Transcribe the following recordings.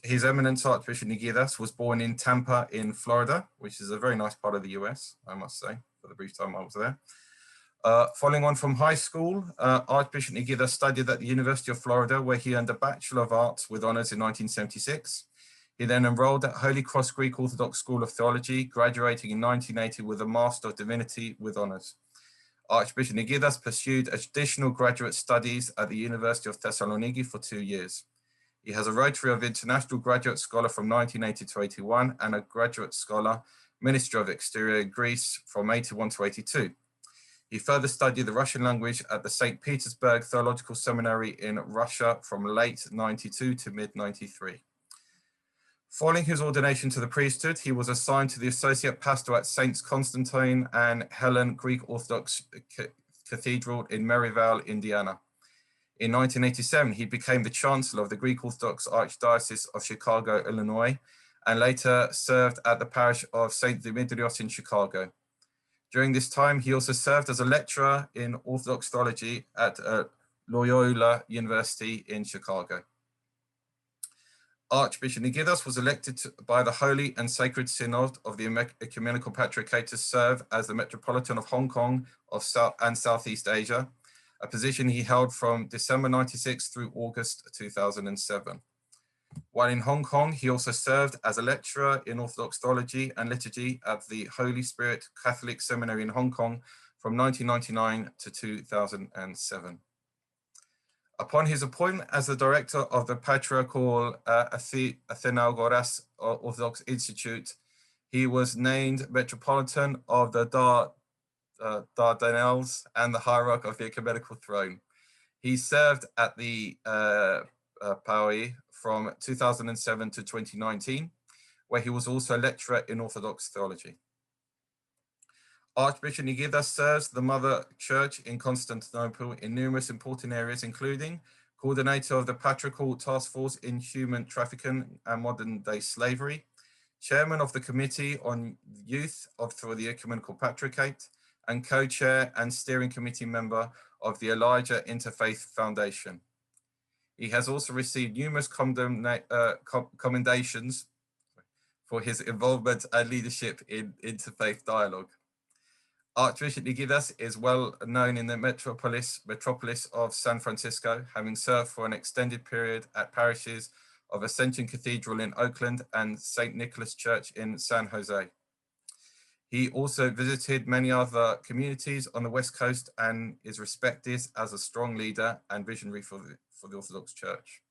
His Eminence Archbishop Nikitas was born in Tampa in Florida, which is a very nice part of the US, I must say, for the brief time I was there. Following on from high school, Archbishop Nikitas studied at the University of Florida, where he earned a Bachelor of Arts with honors in 1976. He then enrolled at Holy Cross Greek Orthodox School of Theology, graduating in 1980 with a Master of Divinity with honors. Archbishop Nikitas pursued additional graduate studies at the University of Thessaloniki for 2 years. He has a Rotary of International Graduate Scholar from 1980 to 81 and a Graduate Scholar, Ministry of Exterior in Greece from 81 to 82. He further studied the Russian language at the St. Petersburg Theological Seminary in Russia from late 92 to mid 93. Following his ordination to the priesthood, he was assigned to the Associate Pastor at Saints Constantine and Helen Greek Orthodox Cathedral in Maryvale, Indiana. In 1987, he became the Chancellor of the Greek Orthodox Archdiocese of Chicago, Illinois, and later served at the parish of St. Dimitrios in Chicago. During this time, he also served as a lecturer in Orthodox theology at Loyola University in Chicago. Archbishop Nikitas was elected by the Holy and Sacred Synod of the Ecumenical Patriarchate to serve as the Metropolitan of Hong Kong and Southeast Asia, a position he held from December 96 through August 2007. While in Hong Kong, he also served as a lecturer in Orthodox theology and liturgy at the Holy Spirit Catholic Seminary in Hong Kong from 1999 to 2007. Upon his appointment as the director of the Patriarchal Athenagoras Orthodox Institute, he was named Metropolitan of the Dardanelles and the Hierarch of the Ecumenical Throne. He served at the Paui from 2007 to 2019, where he was also a lecturer in Orthodox theology. Archbishop Nikitas serves the Mother Church in Constantinople in numerous important areas, including coordinator of the Patriarchal Task Force in Human Trafficking and Modern-Day Slavery, chairman of the Committee on Youth for the Ecumenical Patriarchate, and co-chair and steering committee member of the Elijah Interfaith Foundation. He has also received numerous commendations for his involvement and leadership in interfaith dialogue. Archbishop Nikitas is well known in the metropolis of San Francisco, having served for an extended period at parishes of Ascension Cathedral in Oakland and St. Nicholas Church in San Jose. He also visited many other communities on the West Coast and is respected as a strong leader and visionary for the Orthodox Church.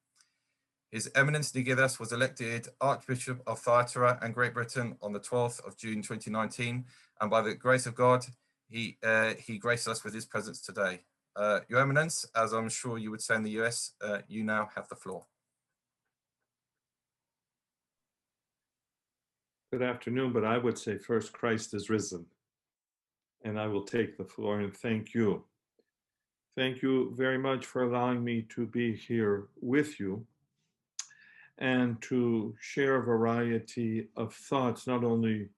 His Eminence Nikitas was elected Archbishop of Thyatira and Great Britain on the 12th of June 2019, and by the grace of God, he graced us with his presence today. Your Eminence, as I'm sure you would say in the US, you now have the floor. Good afternoon, but I would say first, Christ is risen. And I will take the floor and thank you. Thank you very much for allowing me to be here with you and to share a variety of thoughts, not only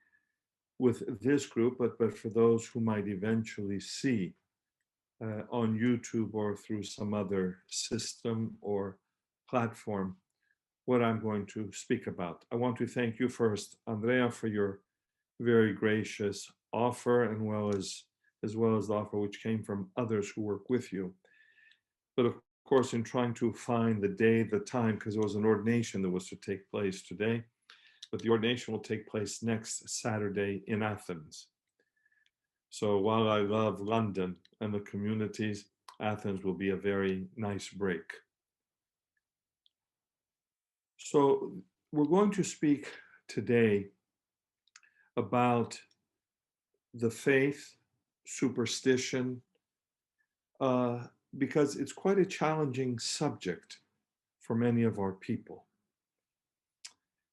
with this group, but for those who might eventually see on YouTube or through some other system or platform what I'm going to speak about. I want to thank you first, Andrea, for your very gracious offer, and as well as the offer which came from others who work with you. But of course, in trying to find the day, the time, because there was an ordination that was to take place today, but the ordination will take place next Saturday in Athens. So while I love London and the communities, Athens will be a very nice break. So we're going to speak today about the faith, superstition, because it's quite a challenging subject for many of our people.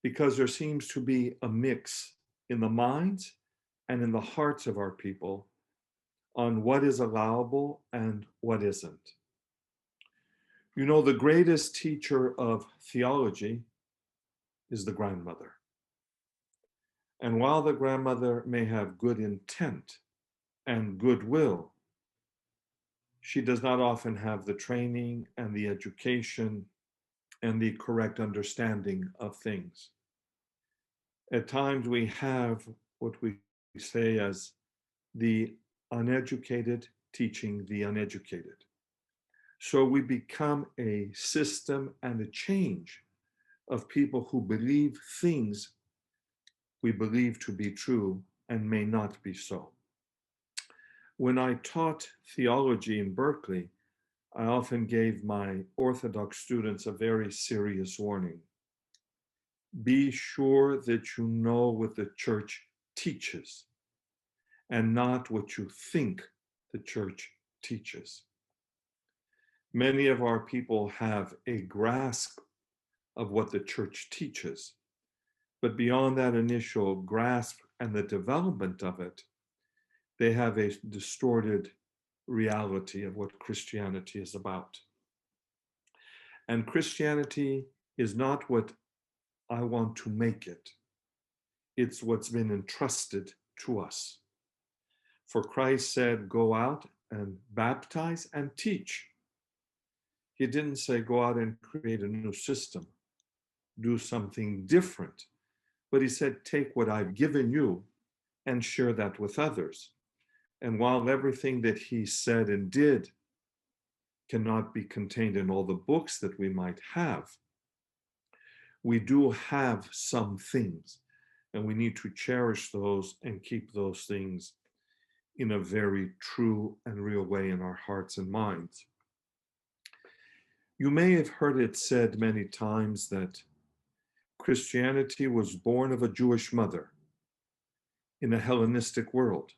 Because there seems to be a mix in the minds and in the hearts of our people on what is allowable and what isn't. You know, the greatest teacher of theology is the grandmother. And while the grandmother may have good intent and goodwill, she does not often have the training and the education and the correct understanding of things. At times we have what we say as the uneducated teaching the uneducated. So we become a system and a change of people who believe things we believe to be true and may not be so. When I taught theology in Berkeley, I often gave my Orthodox students a very serious warning. Be sure that you know what the church teaches and not what you think the church teaches. Many of our people have a grasp of what the church teaches, but beyond that initial grasp and the development of it, they have a distorted reality of what Christianity is about. And Christianity is not what I want to make it. It's what's been entrusted to us. For Christ said, go out and baptize and teach. He didn't say, go out and create a new system, do something different. But he said, take what I've given you and share that with others. And while everything that he said and did cannot be contained in all the books that we might have, we do have some things, and we need to cherish those and keep those things in a very true and real way in our hearts and minds. You may have heard it said many times that Christianity was born of a Jewish mother in a Hellenistic world.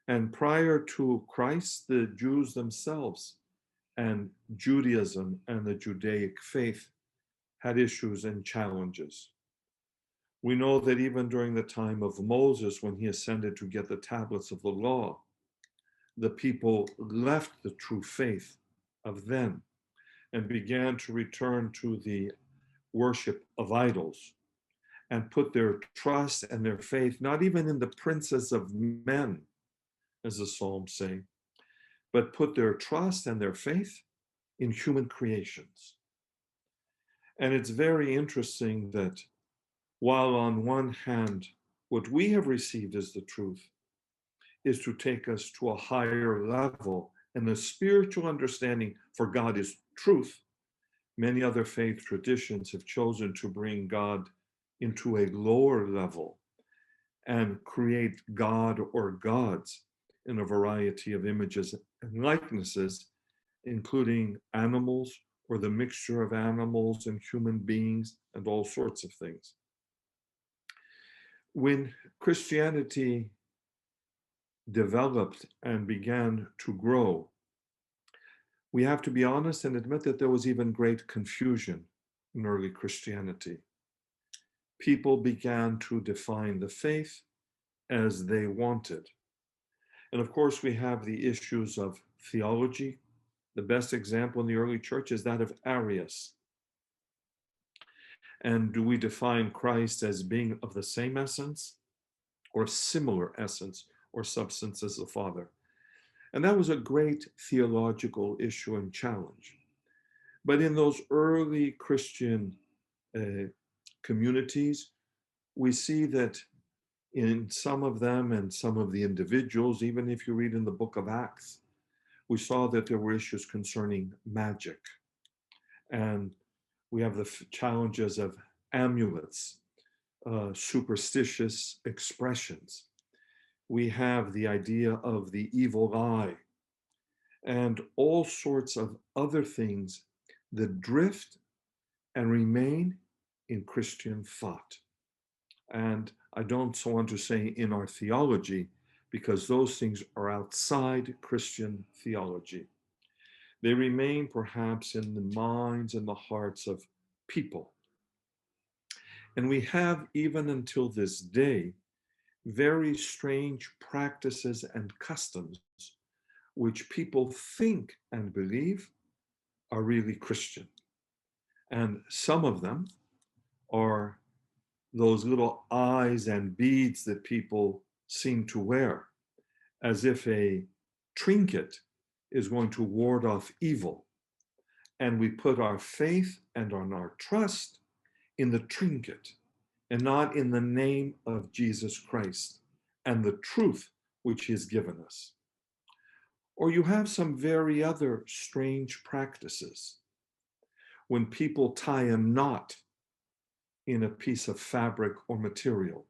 And prior to Christ, the Jews themselves and Judaism and the Judaic faith had issues and challenges. We know that even during the time of Moses, when he ascended to get the tablets of the law, the people left the true faith of then and began to return to the worship of idols and put their trust and their faith, not even in the princes of men, as the Psalms say, but put their trust and their faith in human creations. And it's very interesting that while on one hand, what we have received as the truth is to take us to a higher level, and the spiritual understanding for God is truth, many other faith traditions have chosen to bring God into a lower level and create God or gods in a variety of images and likenesses, including animals or the mixture of animals and human beings and all sorts of things. When Christianity developed and began to grow, we have to be honest and admit that there was even great confusion in early Christianity. People began to define the faith as they wanted. And of course, we have the issues of theology. The best example in the early church is that of Arius. And do we define Christ as being of the same essence or similar essence or substance as the Father? And that was a great theological issue and challenge. But in those early Christian communities, we see that in some of them and some of the individuals, even if you read in the book of Acts, we saw that there were issues concerning magic. And we have the challenges of amulets, superstitious expressions. We have the idea of the evil eye and all sorts of other things that drift and remain in Christian thought. And I don't want to say in our theology, because those things are outside Christian theology. They remain perhaps in the minds and the hearts of people. And we have, even until this day, very strange practices and customs which people think and believe are really Christian. And some of them are those little eyes and beads that people seem to wear, as if a trinket is going to ward off evil. and we put our faith and on our trust in the trinket and not in the name of Jesus Christ and the truth which he has given us. Or you have some very other strange practices. When people tie a knot in a piece of fabric or material,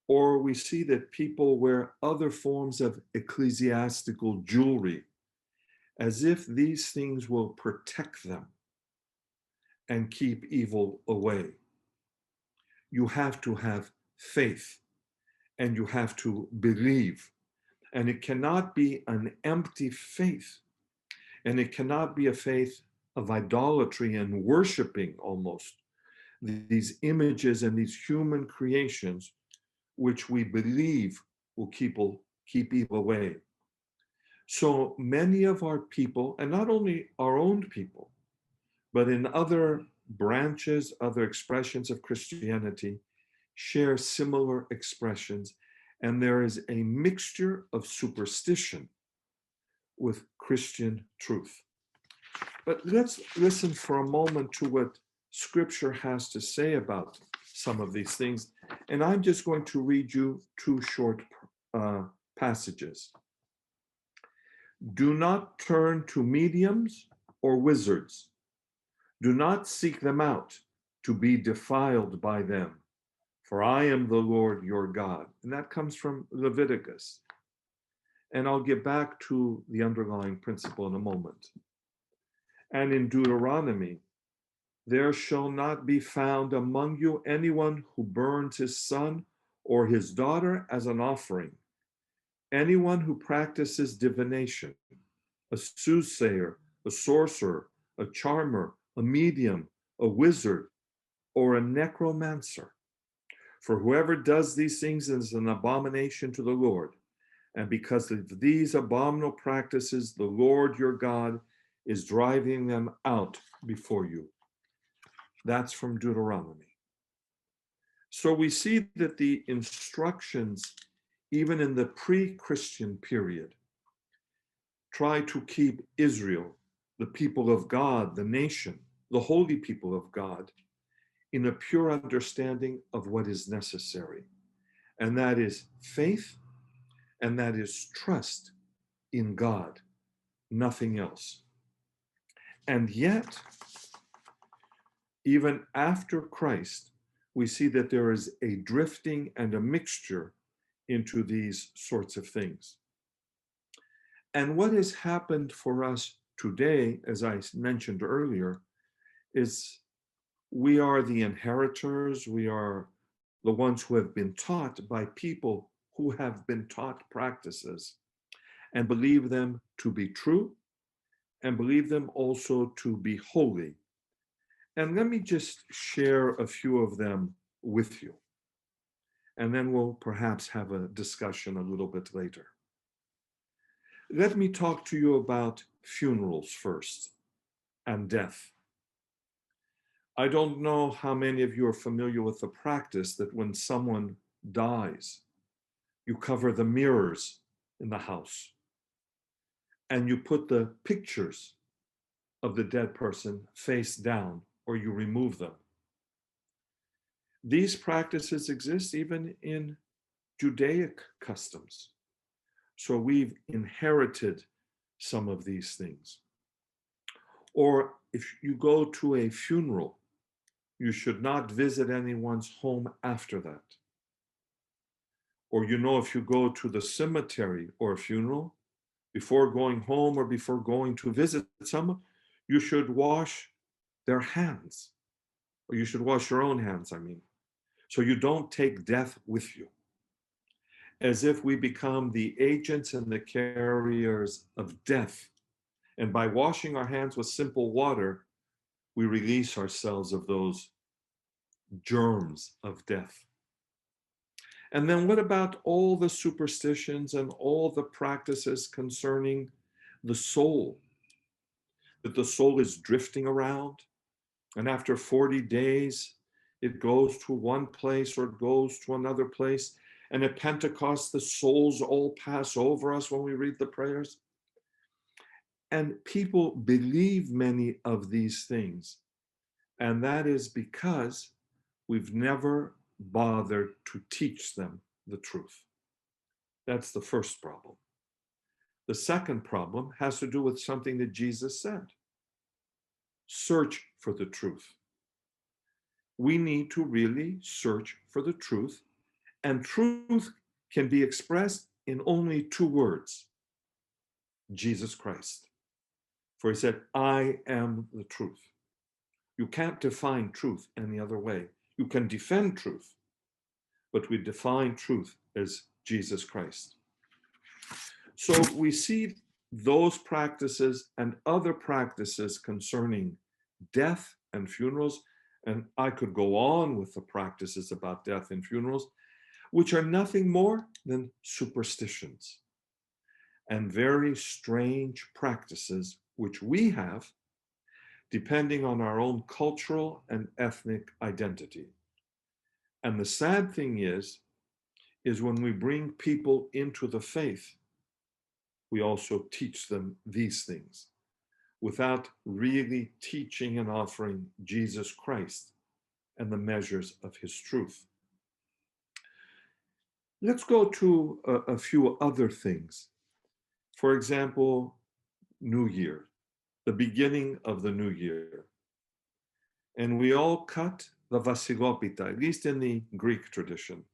or we see that people wear other forms of ecclesiastical jewelry as if these things will protect them and keep evil away. You have to have faith and you have to believe. And it cannot be an empty faith. And it cannot be a faith of idolatry and worshiping almost these images and these human creations which we believe will keep evil away. So many of our people, and not only our own people, but in other branches, other expressions of Christianity, share similar expressions. And there is a mixture of superstition with Christian truth. But let's listen for a moment to what Scripture has to say about some of these things. And I'm just going to read you two short passages. Do not turn to mediums or wizards. Do not seek them out to be defiled by them, for I am the Lord your God. And that comes from Leviticus. And I'll get back to the underlying principle in a moment. And in Deuteronomy, there shall not be found among you anyone who burns his son or his daughter as an offering, anyone who practices divination, a soothsayer, a sorcerer, a charmer, a medium, a wizard, or a necromancer. For whoever does these things is an abomination to the Lord. And because of these abominable practices, the Lord your God is driving them out before you. That's from Deuteronomy. So we see that the instructions, even in the pre-Christian period, try to keep Israel, the people of God, the nation, the holy people of God, in a pure understanding of what is necessary. And that is faith, and that is trust in God, nothing else. And yet, even after Christ, we see that there is a drifting and a mixture into these sorts of things. And what has happened for us today, as I mentioned earlier, is we are the inheritors, we are the ones who have been taught by people who have been taught practices and believe them to be true and believe them also to be holy. And let me just share a few of them with you. And then we'll perhaps have a discussion a little bit later. Let me talk to you about funerals first and death. I don't know how many of you are familiar with the practice that when someone dies, you cover the mirrors in the house and you put the pictures of the dead person face down, or you remove them. These practices exist even in Judaic customs. So we've inherited some of these things. Or if you go to a funeral, you should not visit anyone's home after that. Or if you go to the cemetery or a funeral, before going home or before going to visit someone, you should wash their hands. Or you should wash your own hands, So you don't take death with you. As if we become the agents and the carriers of death. And by washing our hands with simple water, we release ourselves of those germs of death. And then what about all the superstitions and all the practices concerning the soul? That the soul is drifting around, and after 40 days, it goes to one place or it goes to another place. And at Pentecost, the souls all pass over us when we read the prayers. And people believe many of these things. And that is because we've never bothered to teach them the truth. That's the first problem. The second problem has to do with something that Jesus said. Search for the truth. We need to really search for the truth, and truth can be expressed in only two words: Jesus Christ. For he said, I am the truth. You can't define truth any other way. You can defend truth, but we define truth as Jesus Christ. So we see those practices and other practices concerning death and funerals, and I could go on with the practices about death and funerals, which are nothing more than superstitions and very strange practices which we have depending on our own cultural and ethnic identity. And the sad thing is when we bring people into the faith, we also teach them these things without really teaching and offering Jesus Christ and the measures of his truth. Let's go to a few other things. For example, New Year, the beginning of the new year. And we all cut the vasigopita, at least in the Greek tradition.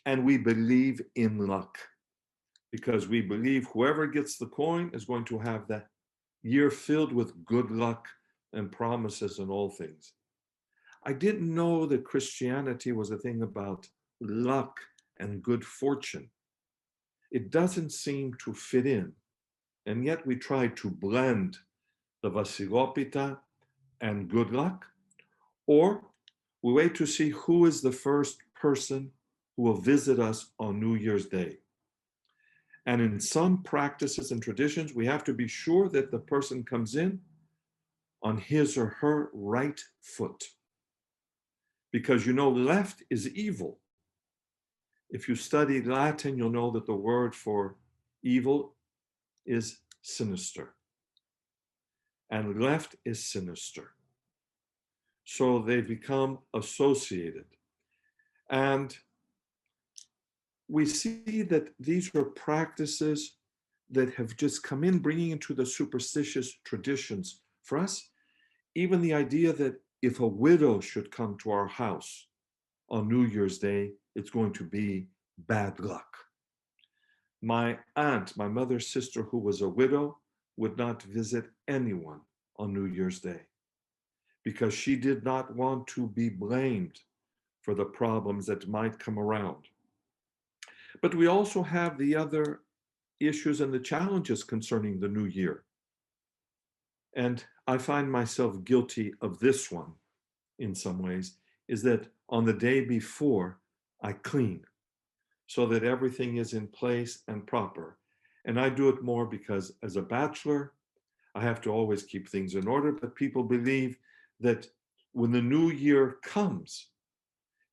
And we believe in luck, because we believe whoever gets the coin is going to have that year filled with good luck and promises and all things. I didn't know that Christianity was a thing about luck and good fortune. It doesn't seem to fit in. And yet we try to blend the vasigopita and good luck, or we wait to see who is the first person who will visit us on New Year's Day. And in some practices and traditions, we have to be sure that the person comes in on his or her right foot. Because left is evil. If you study Latin, you'll know that the word for evil is sinister. And left is sinister. So they become associated. And we see that these are practices that have just come in, bringing into the superstitious traditions. For us, even the idea that if a widow should come to our house on New Year's Day, it's going to be bad luck. My aunt, my mother's sister, who was a widow, would not visit anyone on New Year's Day because she did not want to be blamed for the problems that might come around. But we also have the other issues and the challenges concerning the new year. And I find myself guilty of this one in some ways, is that on the day before, I clean so that everything is in place and proper. And I do it more because as a bachelor, I have to always keep things in order, but people believe that when the new year comes,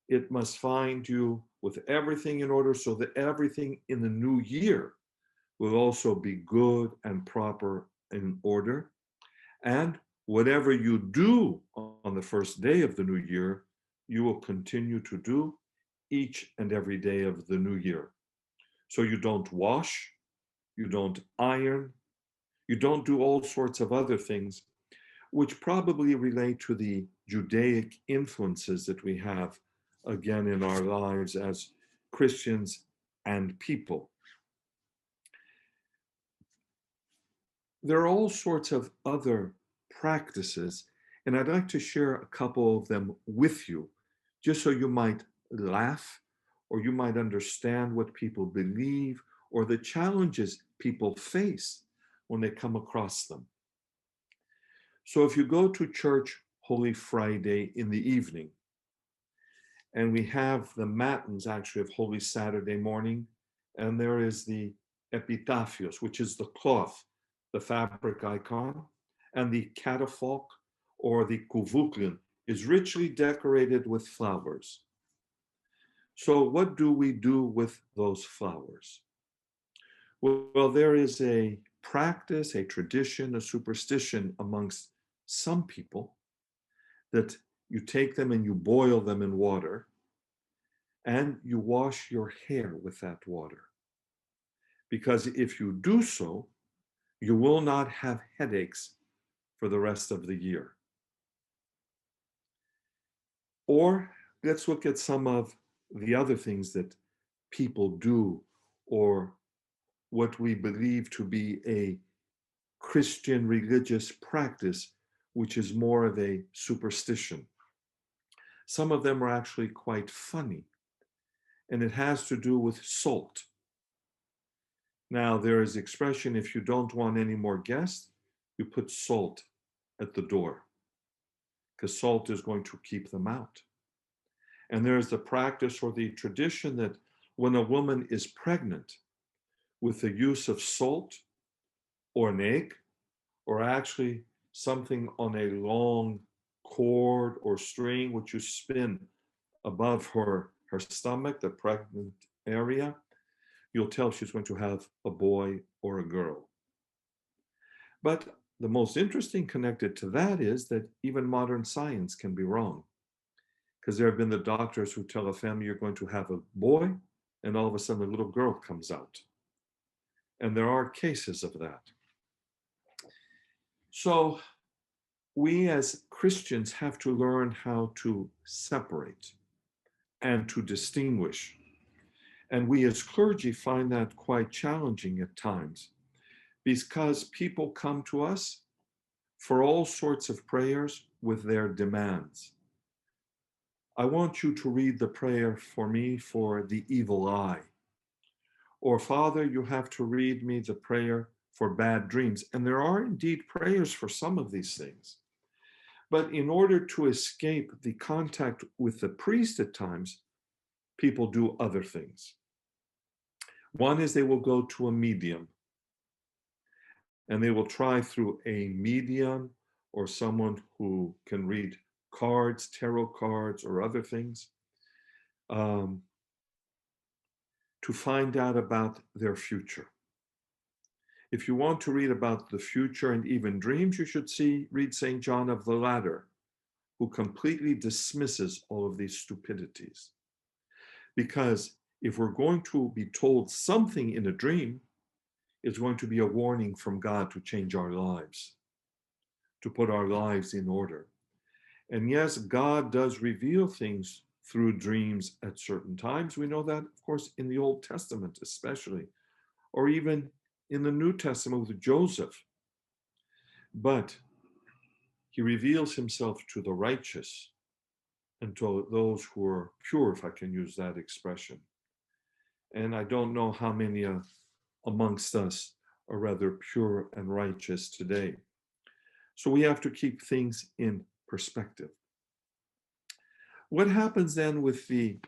it must find you with everything in order so that everything in the new year will also be good and proper in order. And whatever you do on the first day of the new year, you will continue to do each and every day of the new year. So you don't wash, you don't iron, you don't do all sorts of other things, which probably relate to the Judaic influences that we have, again, in our lives as Christians and people. There are all sorts of other practices, and I'd like to share a couple of them with you, just so you might laugh, or you might understand what people believe, or the challenges people face when they come across them. So if you go to church Holy Friday in the evening, and we have the matins actually of Holy Saturday morning, and there is the epitaphios, which is the cloth, the fabric icon, and the catafalque or the kuvouklin is richly decorated with flowers. So what do we do with those flowers? Well, there is a practice, a tradition, a superstition amongst some people that you take them and you boil them in water and you wash your hair with that water. Because if you do so, you will not have headaches for the rest of the year. Or let's look at some of the other things that people do, or what we believe to be a Christian religious practice, which is more of a superstition. Some of them are actually quite funny, and it has to do with salt. Now, there is expression, if you don't want any more guests, you put salt at the door, because salt is going to keep them out. And there's the practice or the tradition that when a woman is pregnant, with the use of salt or an egg, or actually something on a long cord or string which you spin above her stomach, the pregnant area, you'll tell she's going to have a boy or a girl. But the most interesting connected to that is that even modern science can be wrong. Because there have been the doctors who tell a family you're going to have a boy, and all of a sudden a little girl comes out. And there are cases of that. So we as Christians have to learn how to separate and to distinguish. And we as clergy find that quite challenging at times, because people come to us for all sorts of prayers with their demands. I want you to read the prayer for me for the evil eye. Or, Father, you have to read me the prayer for bad dreams. And there are indeed prayers for some of these things. But in order to escape the contact with the priest at times, people do other things. One is they will go to a medium, and they will try through a medium or someone who can read cards, tarot cards, or other things, to find out about their future. If you want to read about the future and even dreams, you should read St. John of the Ladder, who completely dismisses all of these stupidities. Because if we're going to be told something in a dream, it's going to be a warning from God to change our lives, to put our lives in order. And yes, God does reveal things through dreams at certain times. We know that, of course, in the Old Testament especially, or even in the New Testament with Joseph. But he reveals himself to the righteous and to those who are pure, if I can use that expression. And I don't know how many amongst us are rather pure and righteous today. So we have to keep things in perspective. What happens then with the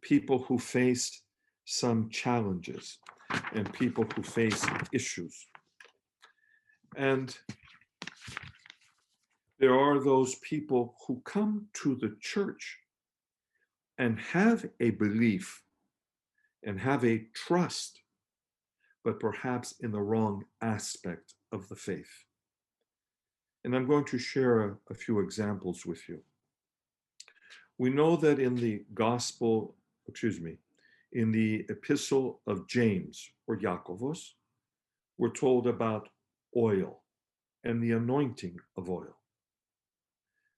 people who face some challenges and people who face issues? And there are those people who come to the church and have a belief and have a trust, but perhaps in the wrong aspect of the faith. And I'm going to share a few examples with you. We know that in the in the epistle of James or Yakovos, we're told about oil and the anointing of oil.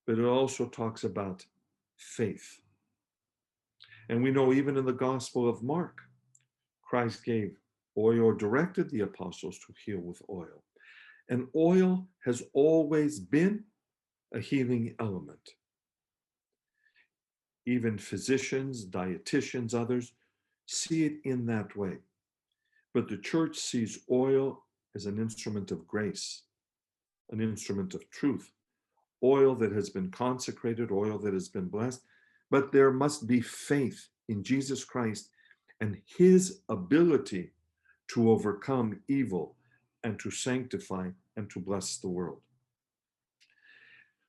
But it also talks about faith. And we know even in the Gospel of Mark, Christ gave oil or directed the apostles to heal with oil. And oil has always been a healing element. Even physicians, dietitians, others see it in that way. But the church sees oil as an instrument of grace, an instrument of truth, oil that has been consecrated, oil that has been blessed. But there must be faith in Jesus Christ and his ability to overcome evil and to sanctify and to bless the world.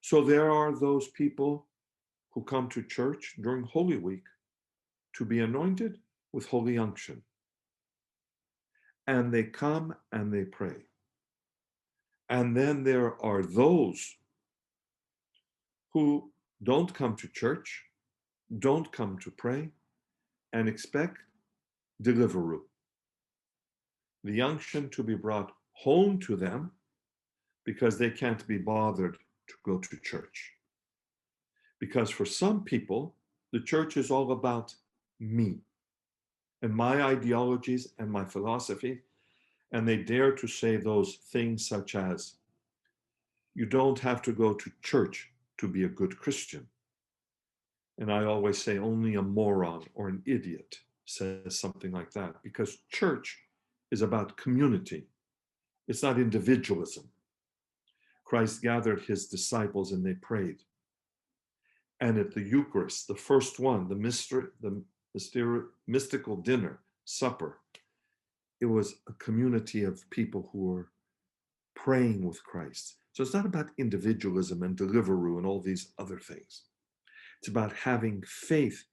So there are those people who come to church during Holy Week to be anointed with holy unction. And they come and they pray. And then there are those who don't come to church, don't come to pray, and expect deliveroo, the unction to be brought home to them because they can't be bothered to go to church. Because for some people, the church is all about me and my ideologies and my philosophy, and they dare to say those things such as, you don't have to go to church to be a good Christian. And I always say only a moron or an idiot says something like that, because church is about community. It's not individualism. Christ gathered his disciples and they prayed. And at the Eucharist, the first one, the mystical dinner, supper, it was a community of people who were praying with Christ. So it's not about individualism and Deliveroo and all these other things. It's about having faith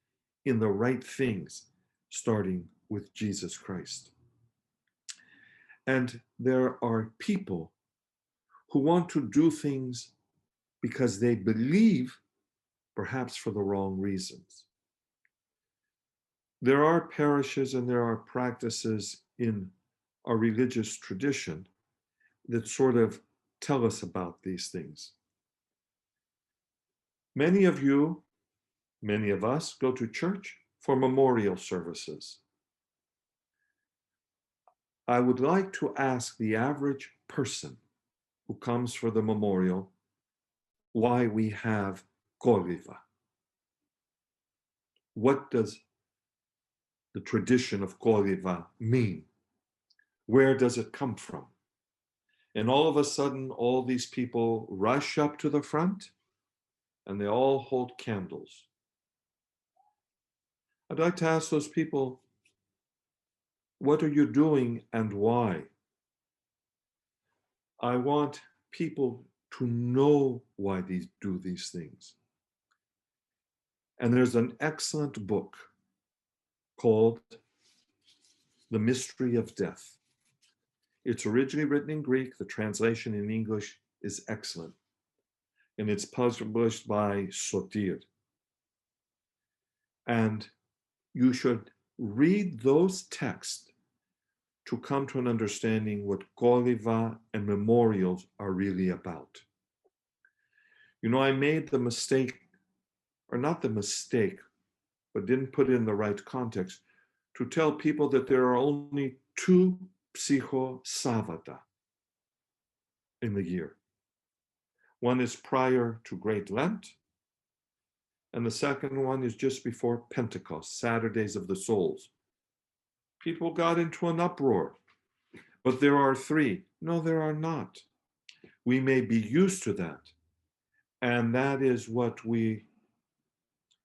in the right things, starting with Jesus Christ. And there are people who want to do things because they believe, perhaps for the wrong reasons. There are parishes and there are practices in our religious tradition that sort of tell us about these things. Many of you, many of us go to church for memorial services. I would like to ask the average person who comes for the memorial why we have Koliva. What does the tradition of Koliva mean? Where does it come from? And all of a sudden, all these people rush up to the front and they all hold candles. I'd like to ask those people, what are you doing and why? I want people to know why they do these things. And there's an excellent book called The Mystery of Death. It's originally written in Greek. The translation in English is excellent. And it's published by Sotir. And you should read those texts to come to an understanding what Koliva and memorials are really about. You know, I made the mistake, or not the mistake, but didn't put it in the right context, to tell people that there are only 2 Psycho Savata in the year. One is prior to Great Lent, and the second one is just before Pentecost, Saturdays of the Souls. People got into an uproar, but there are 3. No, there are not. We may be used to that, and that is what we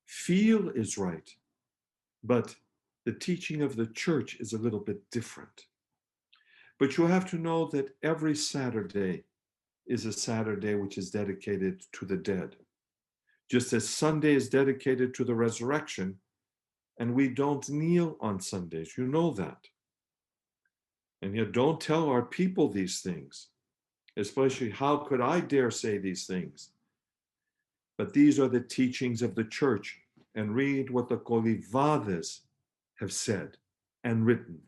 feel is right, but the teaching of the church is a little bit different. But you have to know that every Saturday is a Saturday which is dedicated to the dead. Just as Sunday is dedicated to the resurrection, and we don't kneel on Sundays, you know that. And yet don't tell our people these things, especially how could I dare say these things? But these are the teachings of the church, and read what the Kolivades have said and written,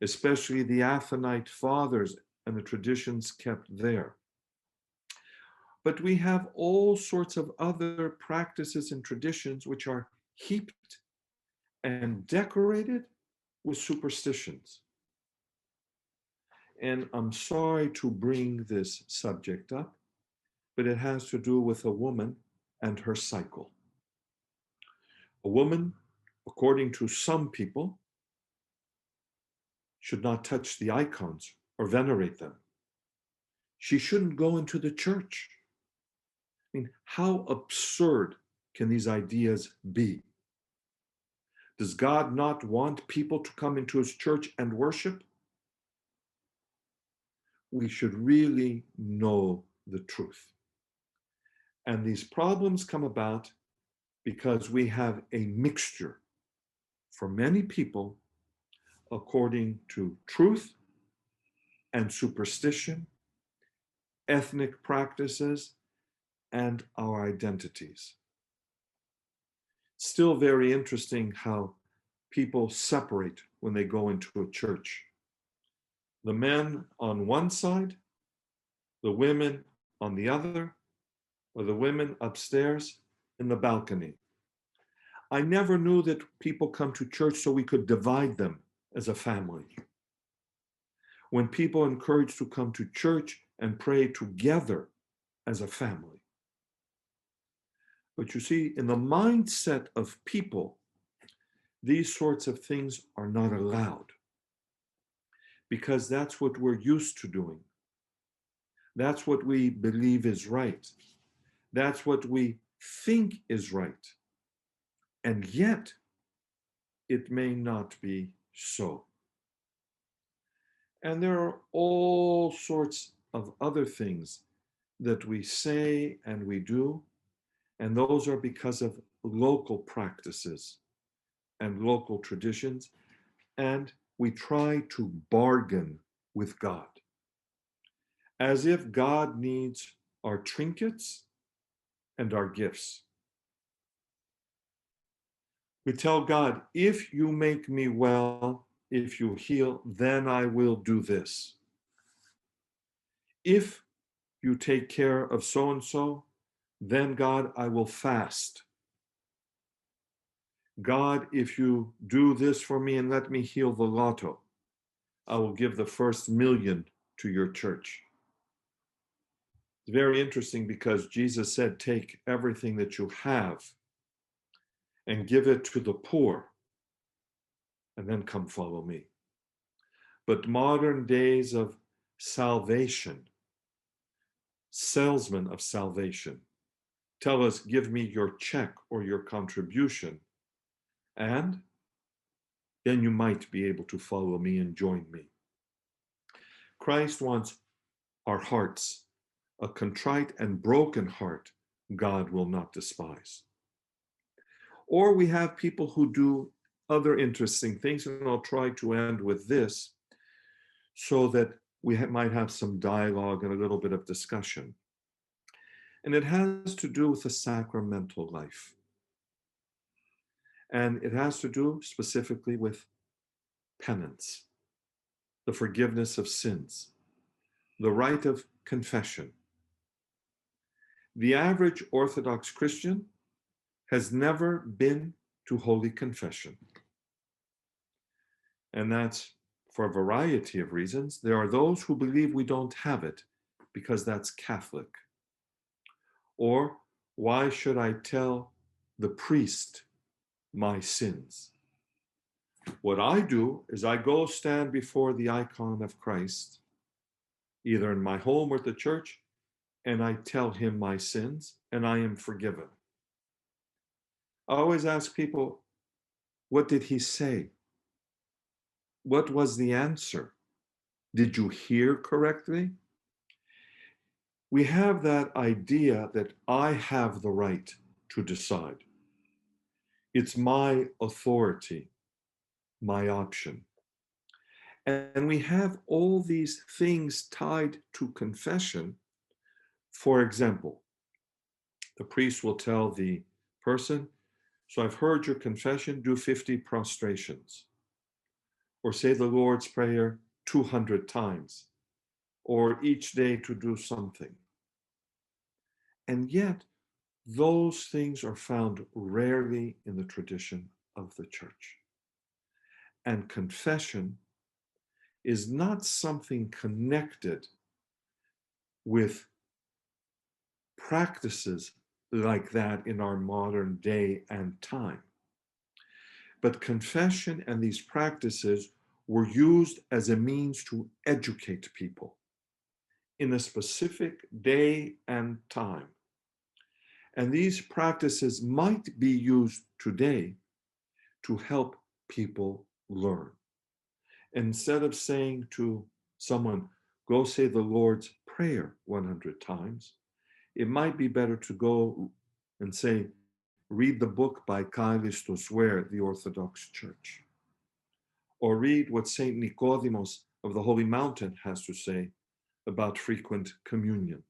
especially the Athonite fathers and the traditions kept there. But we have all sorts of other practices and traditions which are heaped and decorated with superstitions. And I'm sorry to bring this subject up, but it has to do with a woman and her cycle. A woman, according to some people, should not touch the icons or venerate them. She shouldn't go into the church. I mean, how absurd can these ideas be? Does God not want people to come into his church and worship? We should really know the truth. And these problems come about because we have a mixture for many people according to truth and superstition ethnic practices, and our identities. Still very interesting how people separate when they go into a church. The men on one side, the women on the other, or the women upstairs in the balcony. I never knew that people come to church so we could divide them as a family. When people are encouraged to come to church and pray together as a family. But you see, in the mindset of people, these sorts of things are not allowed because that's what we're used to doing. That's what we believe is right. That's what we think is right. And yet, it may not be so. And there are all sorts of other things that we say and we do, and those are because of local practices and local traditions, and we try to bargain with God, as if God needs our trinkets and our gifts. We tell God, if you make me well, if you heal, then I will do this. If you take care of so-and-so, then God, I will fast. God, if you do this for me and let me heal the lotto, I will give the first million to your church. It's very interesting because Jesus said, take everything that you have and give it to the poor, and then come follow me. But modern days of salvation, salesmen of salvation, tell us, give me your check or your contribution, and then you might be able to follow me and join me. Christ wants our hearts. A contrite and broken heart, God will not despise. Or we have people who do other interesting things, and I'll try to end with this so that we might have some dialogue and a little bit of discussion. And it has to do with the sacramental life. And it has to do specifically with penance, the forgiveness of sins, the rite of confession. The average Orthodox Christian has never been to Holy Confession. And that's for a variety of reasons. There are those who believe we don't have it because that's Catholic. Or, why should I tell the priest my sins? What I do is I go stand before the icon of Christ, either in my home or at the church, and I tell him my sins, and I am forgiven. I always ask people, what did he say? What was the answer? Did you hear correctly? We have that idea that I have the right to decide. It's my authority, my option. And we have all these things tied to confession. For example, the priest will tell the person, so I've heard your confession, do 50 prostrations. Or say the Lord's Prayer 200 times. Or each day to do something. And yet, those things are found rarely in the tradition of the church. And confession is not something connected with practices like that in our modern day and time. But confession and these practices were used as a means to educate people in a specific day and time. And these practices might be used today to help people learn. Instead of saying to someone, go say the Lord's Prayer 100 times, it might be better to go and say, read the book by Callistus Ware, the Orthodox Church. Or read what St. Nicodemus of the Holy Mountain has to say about frequent communion,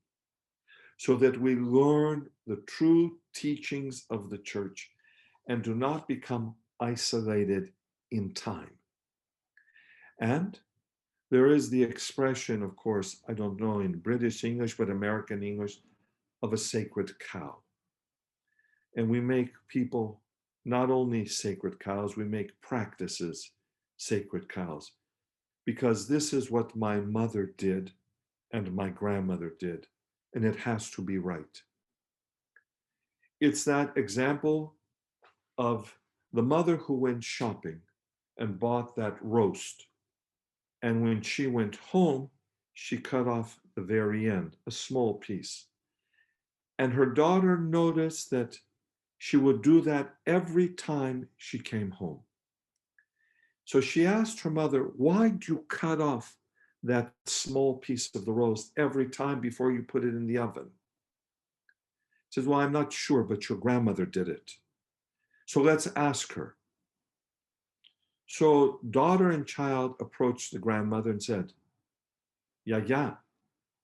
so that we learn the true teachings of the church and do not become isolated in time. And there is the expression, of course, I don't know in British English, but American English, of a sacred cow. And we make people not only sacred cows, we make practices sacred cows, because this is what my mother did and my grandmother did, and it has to be right. It's that example of the mother who went shopping and bought that roast. And when she went home, she cut off the very end, a small piece. And her daughter noticed that she would do that every time she came home. So she asked her mother, why do you cut off that small piece of the roast every time before you put it in the oven? She says, well, I'm not sure, but your grandmother did it. So let's ask her. So daughter and child approached the grandmother and said, yeah,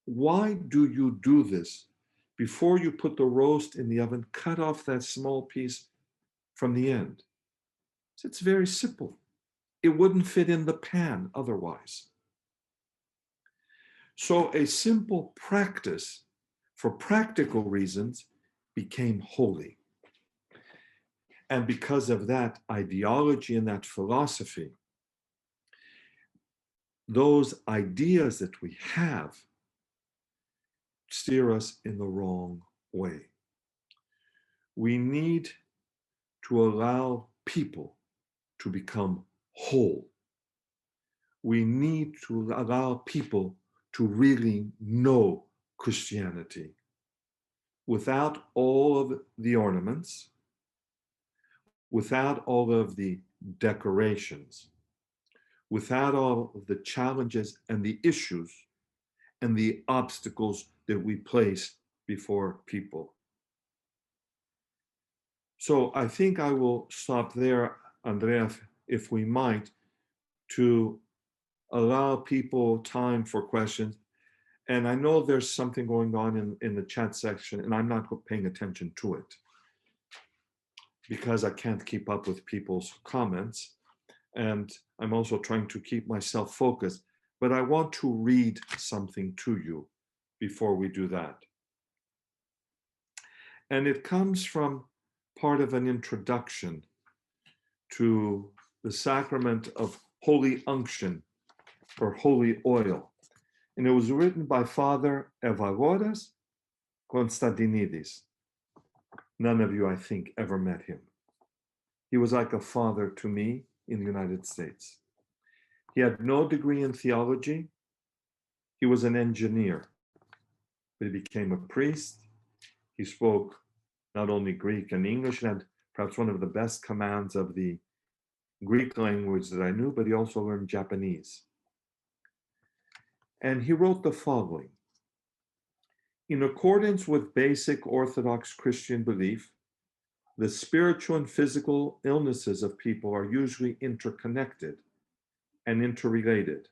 why do you do this? Before you put the roast in the oven, cut off that small piece from the end. It's very simple. It wouldn't fit in the pan otherwise. So a simple practice for practical reasons became holy. And because of that ideology and that philosophy, those ideas that we have steer us in the wrong way. We need to allow people to become whole. We need to allow people to really know Christianity without all of the ornaments, without all of the decorations, without all of the challenges and the issues and the obstacles that we place before people. So I think I will stop there, Andrea, if we might, to allow people time for questions. And I know there's something going on in the chat section, and I'm not paying attention to it because I can't keep up with people's comments. And I'm also trying to keep myself focused. But I want to read something to you before we do that. And it comes from part of an introduction to the sacrament of holy unction or holy oil. And it was written by Father Evagoras Konstantinidis. None of you, I think, ever met him. He was like a father to me in the United States. He had no degree in theology. He was an engineer, but he became a priest. He spoke not only Greek and English, and had perhaps one of the best commands of the Greek language that I knew, but he also learned Japanese. And he wrote the following: in accordance with basic Orthodox Christian belief, the spiritual and physical illnesses of people are usually interconnected and interrelated.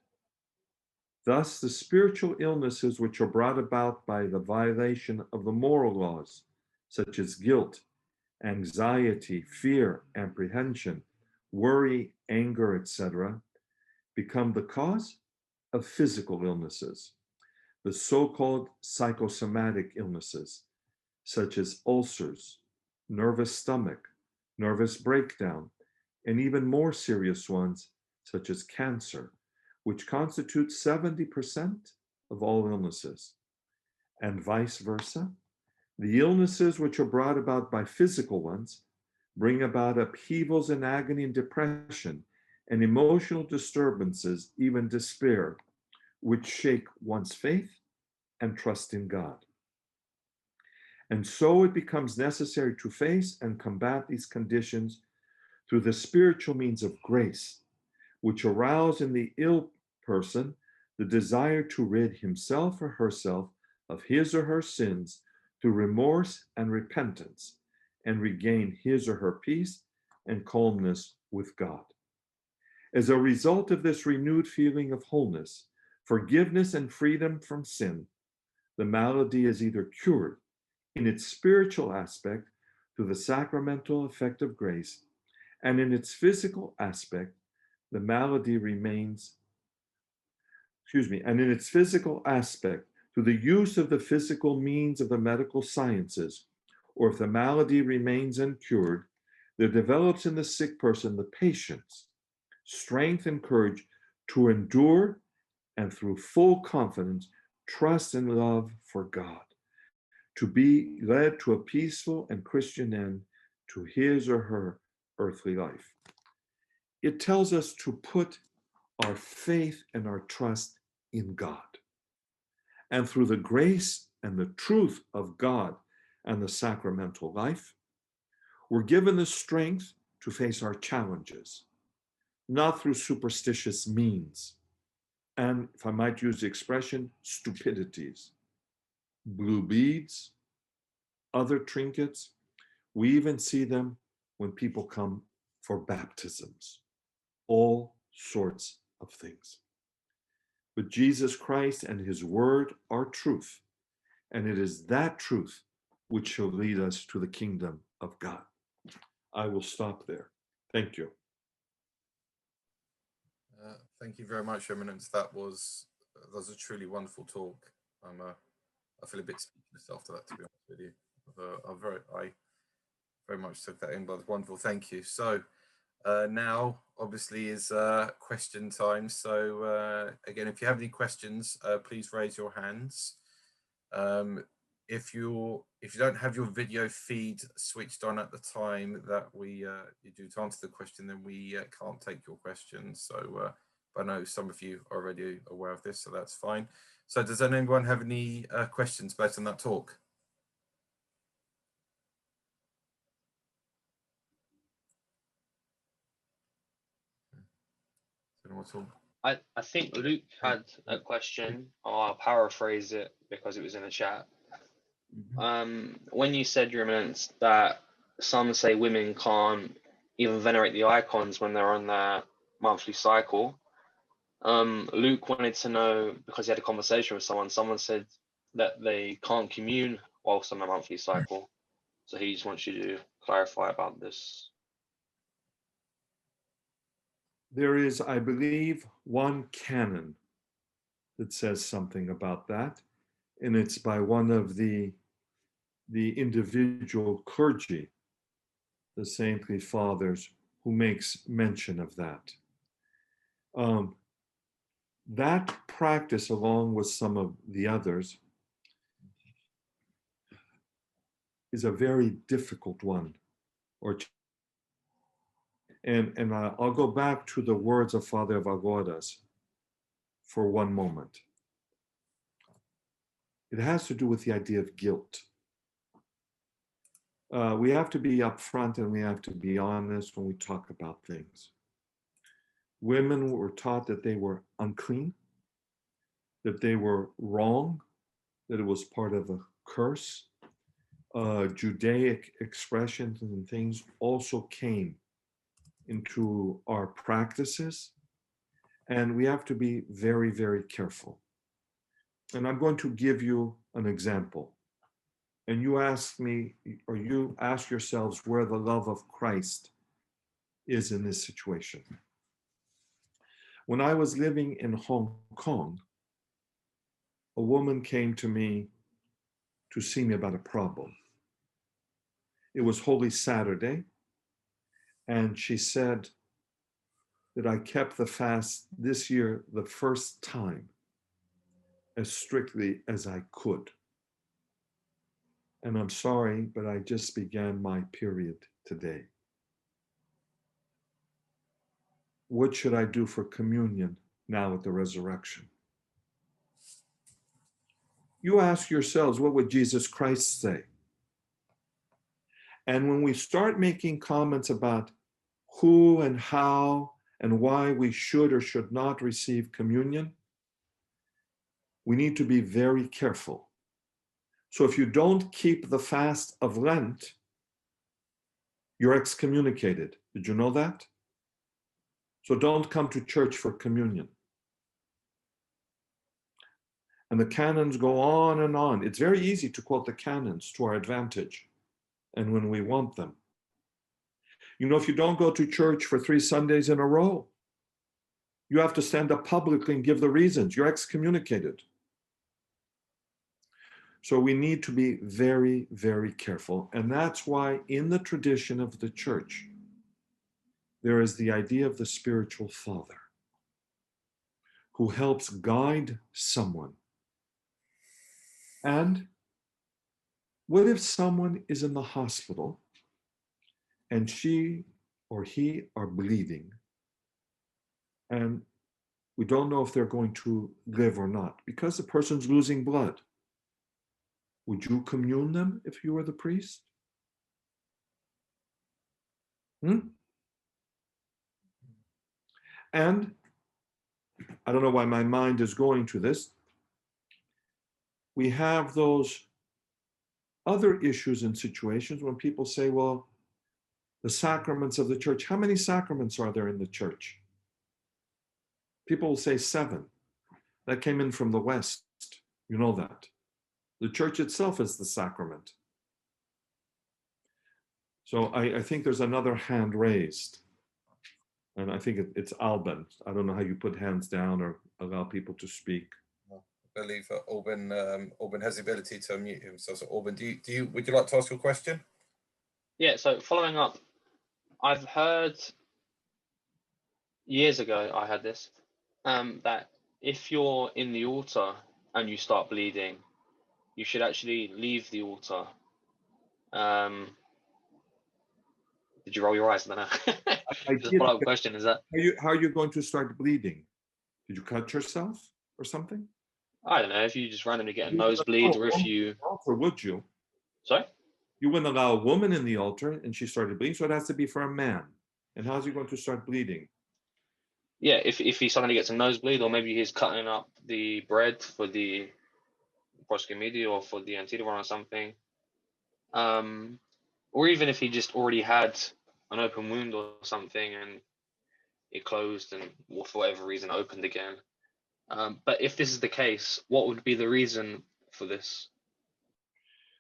Thus, the spiritual illnesses which are brought about by the violation of the moral laws, such as guilt, anxiety, fear, apprehension, worry, anger, etc., become the cause of physical illnesses, the so-called psychosomatic illnesses, such as ulcers, nervous stomach, nervous breakdown, and even more serious ones, such as cancer, which constitute 70% of all illnesses. And vice versa, the illnesses which are brought about by physical ones bring about upheavals and agony and depression and emotional disturbances, even despair, which shake one's faith and trust in God. And so it becomes necessary to face and combat these conditions through the spiritual means of grace, which arouse in the ill person the desire to rid himself or herself of his or her sins through remorse and repentance, and regain his or her peace and calmness with God. As a result of this renewed feeling of wholeness, forgiveness and freedom from sin, the malady is either cured in its spiritual aspect through the sacramental effect of grace, and in its physical aspect, the malady remains, and in its physical aspect, through the use of the physical means of the medical sciences, or if the malady remains uncured, there develops in the sick person the patience, strength, and courage to endure and through full confidence, trust and love for God, to be led to a peaceful and Christian end to his or her earthly life. It tells us to put our faith and our trust in God. And through the grace and the truth of God and the sacramental life, we're given the strength to face our challenges, not through superstitious means, and, if I might use the expression, stupidities, blue beads, other trinkets. We even see them when people come for baptisms, all sorts of things. But Jesus Christ and his word are truth, and it is that truth which shall lead us to the kingdom of God. I will stop there. Thank you. Thank you very much, Eminence. That was a truly wonderful talk. I feel a bit speechless after that, to be honest with you. I very much took that in, but wonderful. Thank you. So now, obviously, is question time. So again, if you have any questions, please raise your hands. If you don't have your video feed switched on at the time that you do to answer the question, then we can't take your questions. So I know some of you are already aware of this, so that's fine. So does anyone have any questions based on that talk? I think Luke had a question. I'll paraphrase it because it was in the chat. When you said, Your Eminence, that some say women can't even venerate the icons when they're on their monthly cycle, Luke wanted to know, because he had a conversation with someone said that they can't commune whilst on their monthly cycle. So he just wants you to clarify about this. There is, I believe, one canon that says something about that, and it's by one of the individual clergy, the saintly fathers, who makes mention of that. That practice, along with some of the others, is a very difficult one. And I'll go back to the words of Father Vagodas for one moment. It has to do with the idea of guilt. We have to be upfront and we have to be honest when we talk about things. Women were taught that they were unclean, that they were wrong, that it was part of a curse. Judaic expressions and things also came into our practices, and we have to be very, very careful. And I'm going to give you an example. And you ask me, or you ask yourselves where the love of Christ is in this situation. When I was living in Hong Kong, a woman came to me to see me about a problem. It was Holy Saturday, and she said that I kept the fast this year the first time as strictly as I could. And I'm sorry, but I just began my period today. What should I do for communion now at the resurrection? You ask yourselves, what would Jesus Christ say? And when we start making comments about who and how and why we should or should not receive communion, we need to be very careful. So if you don't keep the fast of Lent, you're excommunicated. Did you know that? So don't come to church for communion. And the canons go on and on. It's very easy to quote the canons to our advantage and when we want them. You know, if you don't go to church for 3 Sundays in a row, you have to stand up publicly and give the reasons. You're excommunicated. So we need to be very, very careful. And that's why in the tradition of the church, there is the idea of the spiritual father who helps guide someone. And what if someone is in the hospital and she or he are bleeding and we don't know if they're going to live or not because the person's losing blood? Would you commune them if you were the priest? And I don't know why my mind is going to this. We have those other issues and situations when people say, well, the sacraments of the church, how many sacraments are there in the church? People will say 7. That came in from the West. You know that. The church itself is the sacrament. So I think there's another hand raised. And I think it's Alban. I don't know how you put hands down or allow people to speak. I believe Alban has the ability to unmute himself. So Alban, would you like to ask your question? Yeah, so following up, I've heard years ago, I had this, that if you're in the altar and you start bleeding, you should actually leave the altar. Did you roll your eyes? I don't know. Just a follow-up question, is that? How are you going to start bleeding? Did you cut yourself or something? I don't know, if you just randomly get a nosebleed or if you... Or would you? Sorry? You wouldn't allow a woman in the altar and she started bleeding, so it has to be for a man. And how's he going to start bleeding? Yeah, if he suddenly gets a nosebleed, or maybe he's cutting up the bread for the prosciutto or for the antidoron or something. Or even if he just already had an open wound or something and it closed and for whatever reason opened again. But if this is the case, what would be the reason for this?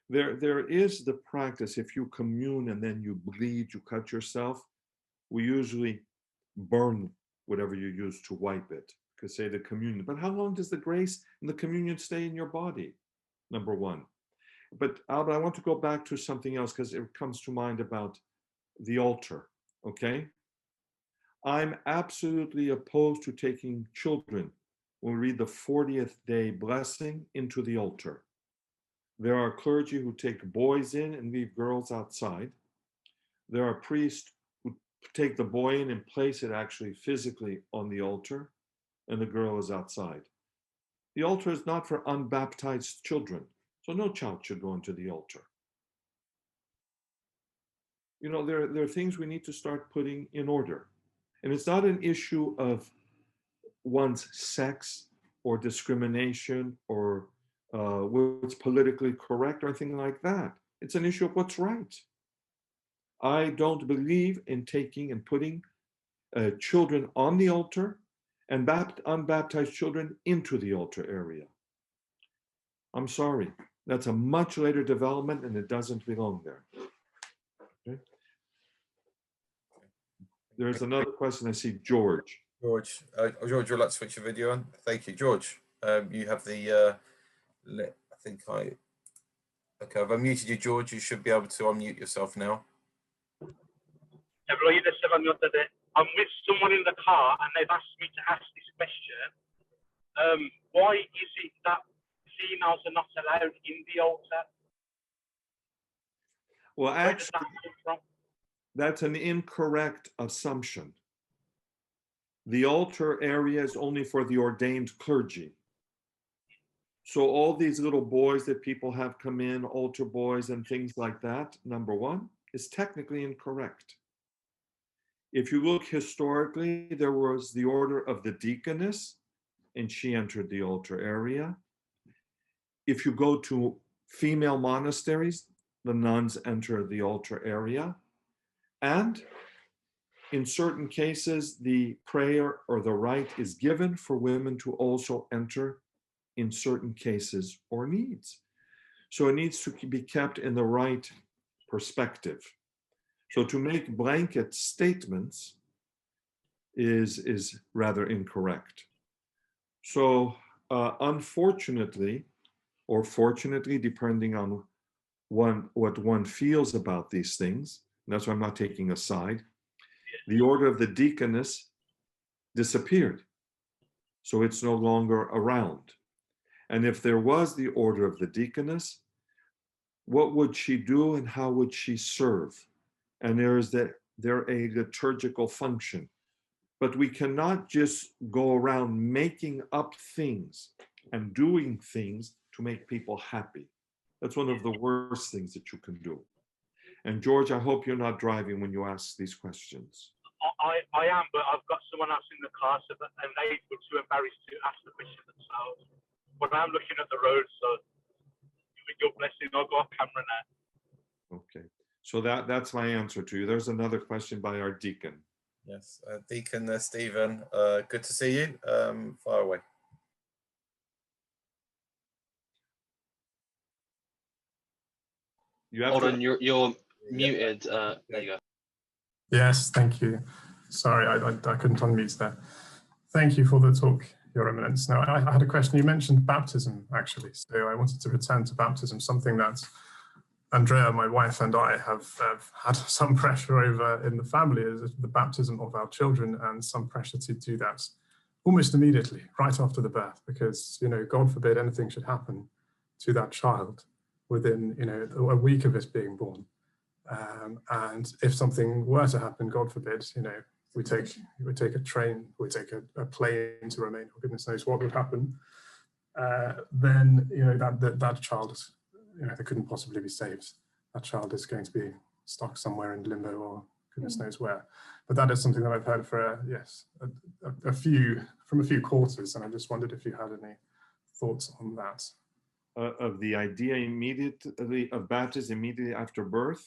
There is the practice, if you commune and then you bleed, you cut yourself, we usually burn whatever you use to wipe it, because say the communion. But how long does the grace and the communion stay in your body? Number one. But Albert, I want to go back to something else because it comes to mind about the altar, okay? I'm absolutely opposed to taking children when we read the 40th day blessing into the altar. There are clergy who take boys in and leave girls outside. There are priests who take the boy in and place it actually physically on the altar, and the girl is outside. The altar is not for unbaptized children, so no child should go into the altar. You know, there are things we need to start putting in order. And it's not an issue of one's sex or discrimination or what's politically correct or anything like that. It's an issue of what's right. I don't believe in taking and putting children on the altar and unbaptized children into the altar area. I'm sorry. That's a much later development and it doesn't belong there. Okay. There's another question. I see George. George, would you like to switch your video on? Thank you, George. You have the, okay, I've unmuted you, George. You should be able to unmute yourself now. I'm with someone in the car and they've asked me to ask this question. Why is it that females are not allowed in the altar? Well, actually, that's an incorrect assumption. The altar area is only for the ordained clergy. So all these little boys that people have come in, altar boys and things like that, number one, is technically incorrect. If you look historically, there was the order of the deaconess, and she entered the altar area. If you go to female monasteries, the nuns enter the altar area. And in certain cases, the prayer or the rite is given for women to also enter in certain cases or needs. So it needs to be kept in the right perspective. So to make blanket statements is rather incorrect. So unfortunately, or fortunately, depending on what one feels about these things, and that's why I'm not taking a side, the order of the deaconess disappeared. So it's no longer around. And if there was the order of the deaconess, what would she do and how would she serve? And there a liturgical function. But we cannot just go around making up things and doing things to make people happy. That's one of the worst things that you can do. And George, I hope you're not driving when you ask these questions. I am, but I've got someone else in the car, so that, and they were too embarrassed to ask the question themselves. But I'm looking at the road, so with your blessing, I'll go off camera now. Okay, so that's my answer to you. There's another question by our deacon. Yes, Deacon Stephen, good to see you. Fire away. Hold on, you're muted. There you go. Yes, thank you. Sorry, I couldn't unmute there. Thank you for the talk, Your Eminence. Now, I had a question. You mentioned baptism, actually. So I wanted to return to baptism, something that Andrea, my wife, and I have had some pressure over in the family, is the baptism of our children, and some pressure to do that almost immediately, right after the birth, because, you know, God forbid anything should happen to that child within, you know, a week of it being born. And if something were to happen, God forbid, you know, we take a train, we take a plane to Romania, or goodness knows what would happen, then, you know, that child, you know, they couldn't possibly be saved. That child is going to be stuck somewhere in limbo or goodness knows where. But that is something that I've heard for, from a few quarters, and I just wondered if you had any thoughts on that. Of the idea immediately of baptism immediately after birth,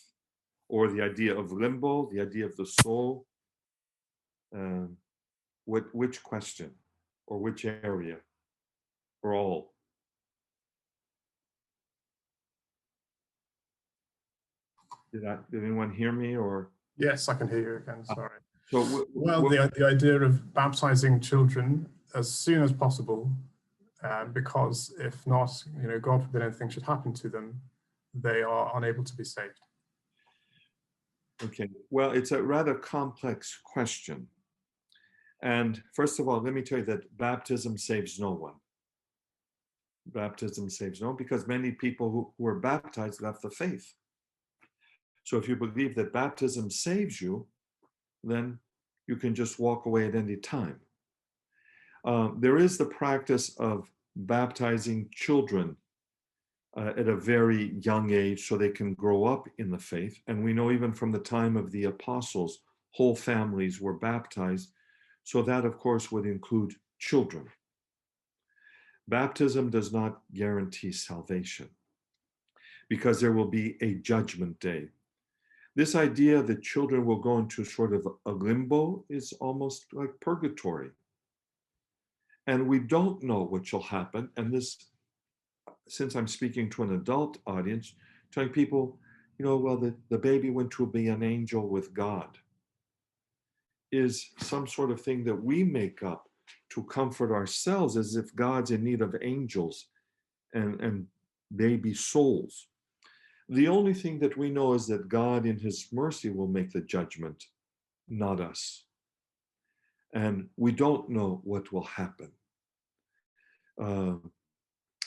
or the idea of limbo, the idea of the soul? Which question, or which area, or all? Did anyone hear me, or? Yes, I can hear you again, sorry. So well, the idea of baptizing children as soon as possible, because if not, you know, God forbid anything should happen to them, they are unable to be saved. Okay, well, it's a rather complex question. And first of all, let me tell you that baptism saves no one. Baptism saves no one, because many people who are baptized left the faith. So if you believe that baptism saves you, then you can just walk away at any time. There is the practice of baptizing children at a very young age so they can grow up in the faith. And we know even from the time of the apostles, whole families were baptized. So that, of course, would include children. Baptism does not guarantee salvation, because there will be a judgment day. This idea that children will go into sort of a limbo is almost like purgatory. And we don't know what shall happen. And this, since I'm speaking to an adult audience, telling people, you know, well, the baby went to be an angel with God, is some sort of thing that we make up to comfort ourselves, as if God's in need of angels and baby souls. The only thing that we know is that God in his mercy will make the judgment, not us. And we don't know what will happen.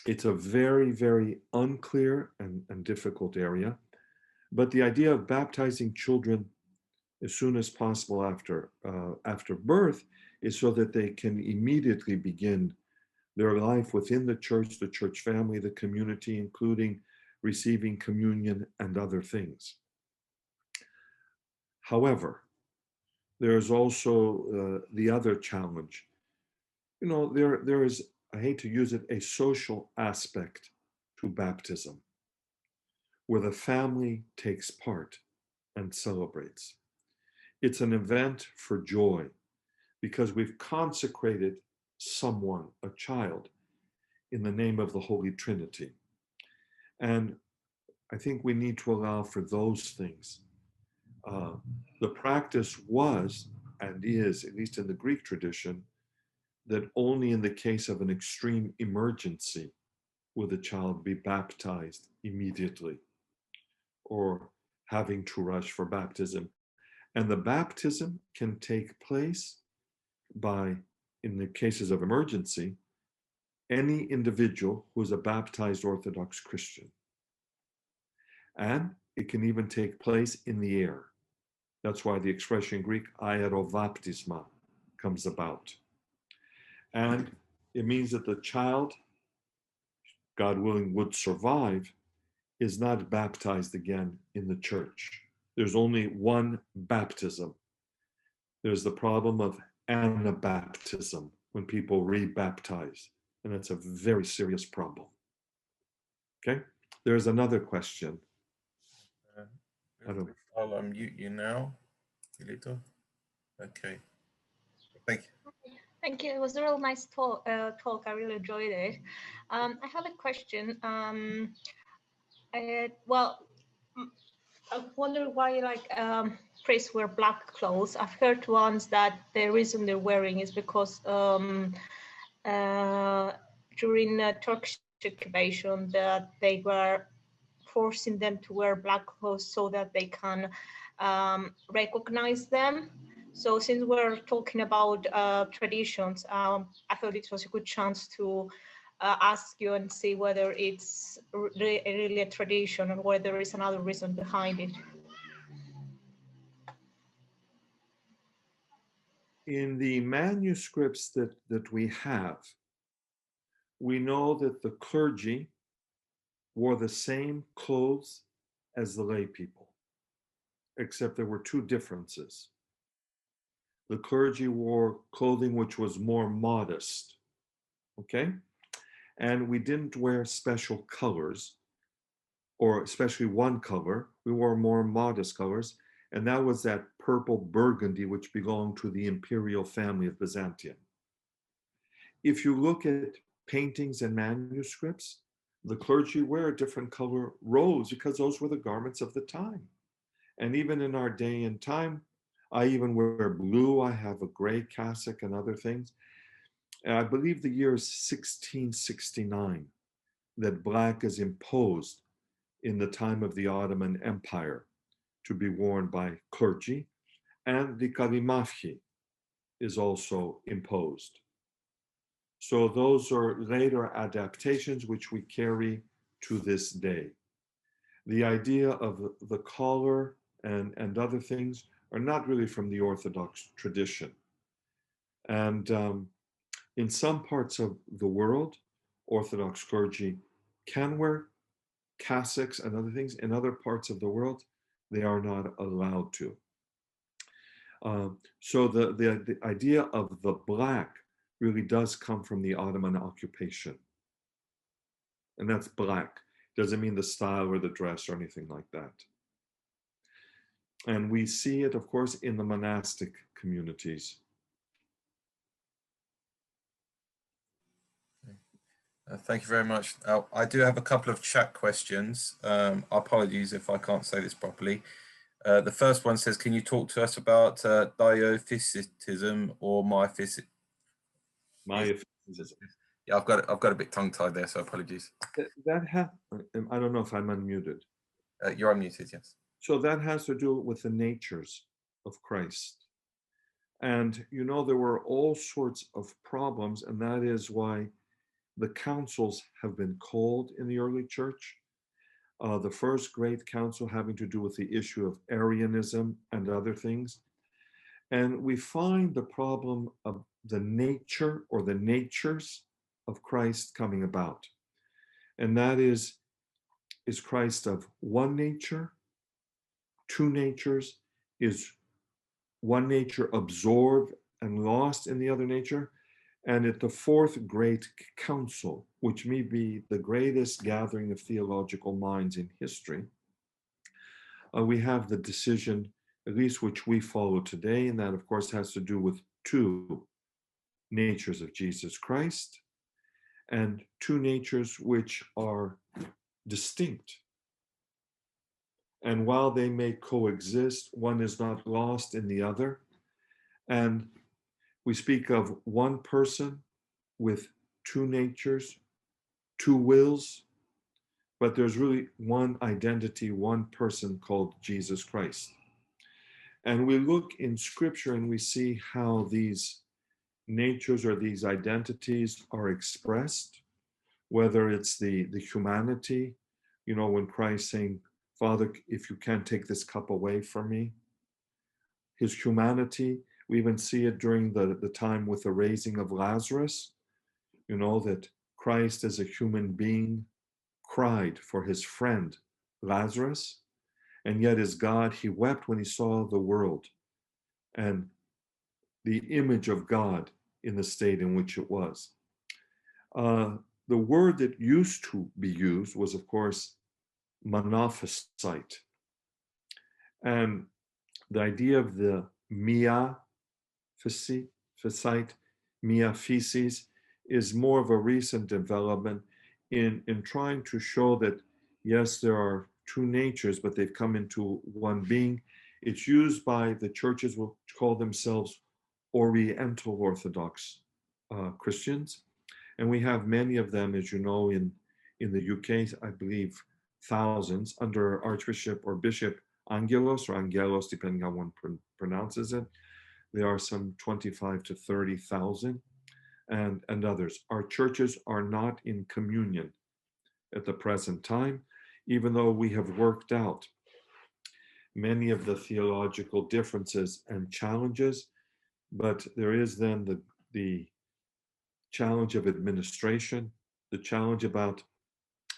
It's a very, very unclear and difficult area. But the idea of baptizing children as soon as possible after birth is so that they can immediately begin their life within the church family, the community, including receiving communion and other things. However, there's also the other challenge. You know, there is, I hate to use it, a social aspect to baptism, where the family takes part and celebrates. It's an event for joy, because we've consecrated someone, a child, in the name of the Holy Trinity. And I think we need to allow for those things. The practice was and is, at least in the Greek tradition, that only in the case of an extreme emergency would the child be baptized immediately or having to rush for baptism. And the baptism can take place by, in the cases of emergency, any individual who is a baptized Orthodox Christian. And it can even take place in the air. That's why the expression in Greek, aerovaptisma, comes about. And it means that the child, God willing, would survive, is not baptized again in the church. There's only one baptism. There's the problem of anabaptism, when people rebaptize, and that's a very serious problem. Okay, there's another question. I'll unmute you now, Filito. Okay, thank you. Thank you. It was a real nice talk. I really enjoyed it. I have a question. Well, I wonder why priests wear black clothes. I've heard once that the reason they're wearing is because during Turkish occupation that they were forcing them to wear black clothes so that they can recognize them. So since we're talking about traditions, I thought it was a good chance to ask you and see whether it's really a tradition or whether there is another reason behind it. In the manuscripts that we have, we know that the clergy wore the same clothes as the lay people, except there were two differences. The clergy wore clothing which was more modest, okay? And we didn't wear special colors, or especially one color. We wore more modest colors, and that was that purple burgundy which belonged to the imperial family of Byzantium. If you look at paintings and manuscripts, the clergy wear a different color robes because those were the garments of the time. And even in our day and time, I even wear blue, I have a gray cassock and other things. And I believe the year is 1669 that black is imposed in the time of the Ottoman Empire to be worn by clergy, and the kalimafhi is also imposed. So those are later adaptations which we carry to this day. The idea of the collar and other things are not really from the Orthodox tradition. And in some parts of the world, Orthodox clergy can wear cassocks and other things. In other parts of the world, they are not allowed to. So the idea of the black really does come from the Ottoman occupation. And that's black. Doesn't mean the style or the dress or anything like that. And we see it, of course, in the monastic communities. Thank you very much. I do have a couple of chat questions. Apologies if I can't say this properly. The first one says, can you talk to us about diophysitism or myophysitism? Myophysitism. Yeah, I've got a bit tongue-tied there, so apologies. I don't know if I'm unmuted. You're unmuted, yes. So that has to do with the natures of Christ. And you know, there were all sorts of problems, and that is why the councils have been called in the early church. The first great council having to do with the issue of Arianism and other things. And we find the problem of the nature or the natures of Christ coming about. And that is Christ of one nature, two natures? Is one nature absorbed and lost in the other nature? And at the fourth great council, which may be the greatest gathering of theological minds in history, we have the decision, at least which we follow today, and that of course has to do with two natures of Jesus Christ. and two natures which are distinct. And while they may coexist, one is not lost in the other. And we speak of one person with two natures, two wills, but there's really one identity, one person called Jesus Christ. And we look in Scripture and we see how these natures or these identities are expressed, whether it's the humanity, you know, when Christ saying, Father, if you can't take this cup away from me. His humanity, we even see it during the time with the raising of Lazarus, you know, that Christ as a human being cried for his friend Lazarus, and yet as God, he wept when he saw the world and the image of God in the state in which it was. The word that used to be used was, of course, monophysite. And the idea of the mia physite, mia physis, is more of a recent development in trying to show that, yes, there are two natures, but they've come into one being. It's used by the churches which call themselves Oriental Orthodox Christians. And we have many of them, as you know, in the UK, I believe thousands, under Archbishop or Bishop Angelos, or Angelos, depending on how one pronounces it. There are some 25 to 30,000 and others. Our churches are not in communion at the present time, even though we have worked out many of the theological differences and challenges, but there is then the challenge of administration, the challenge about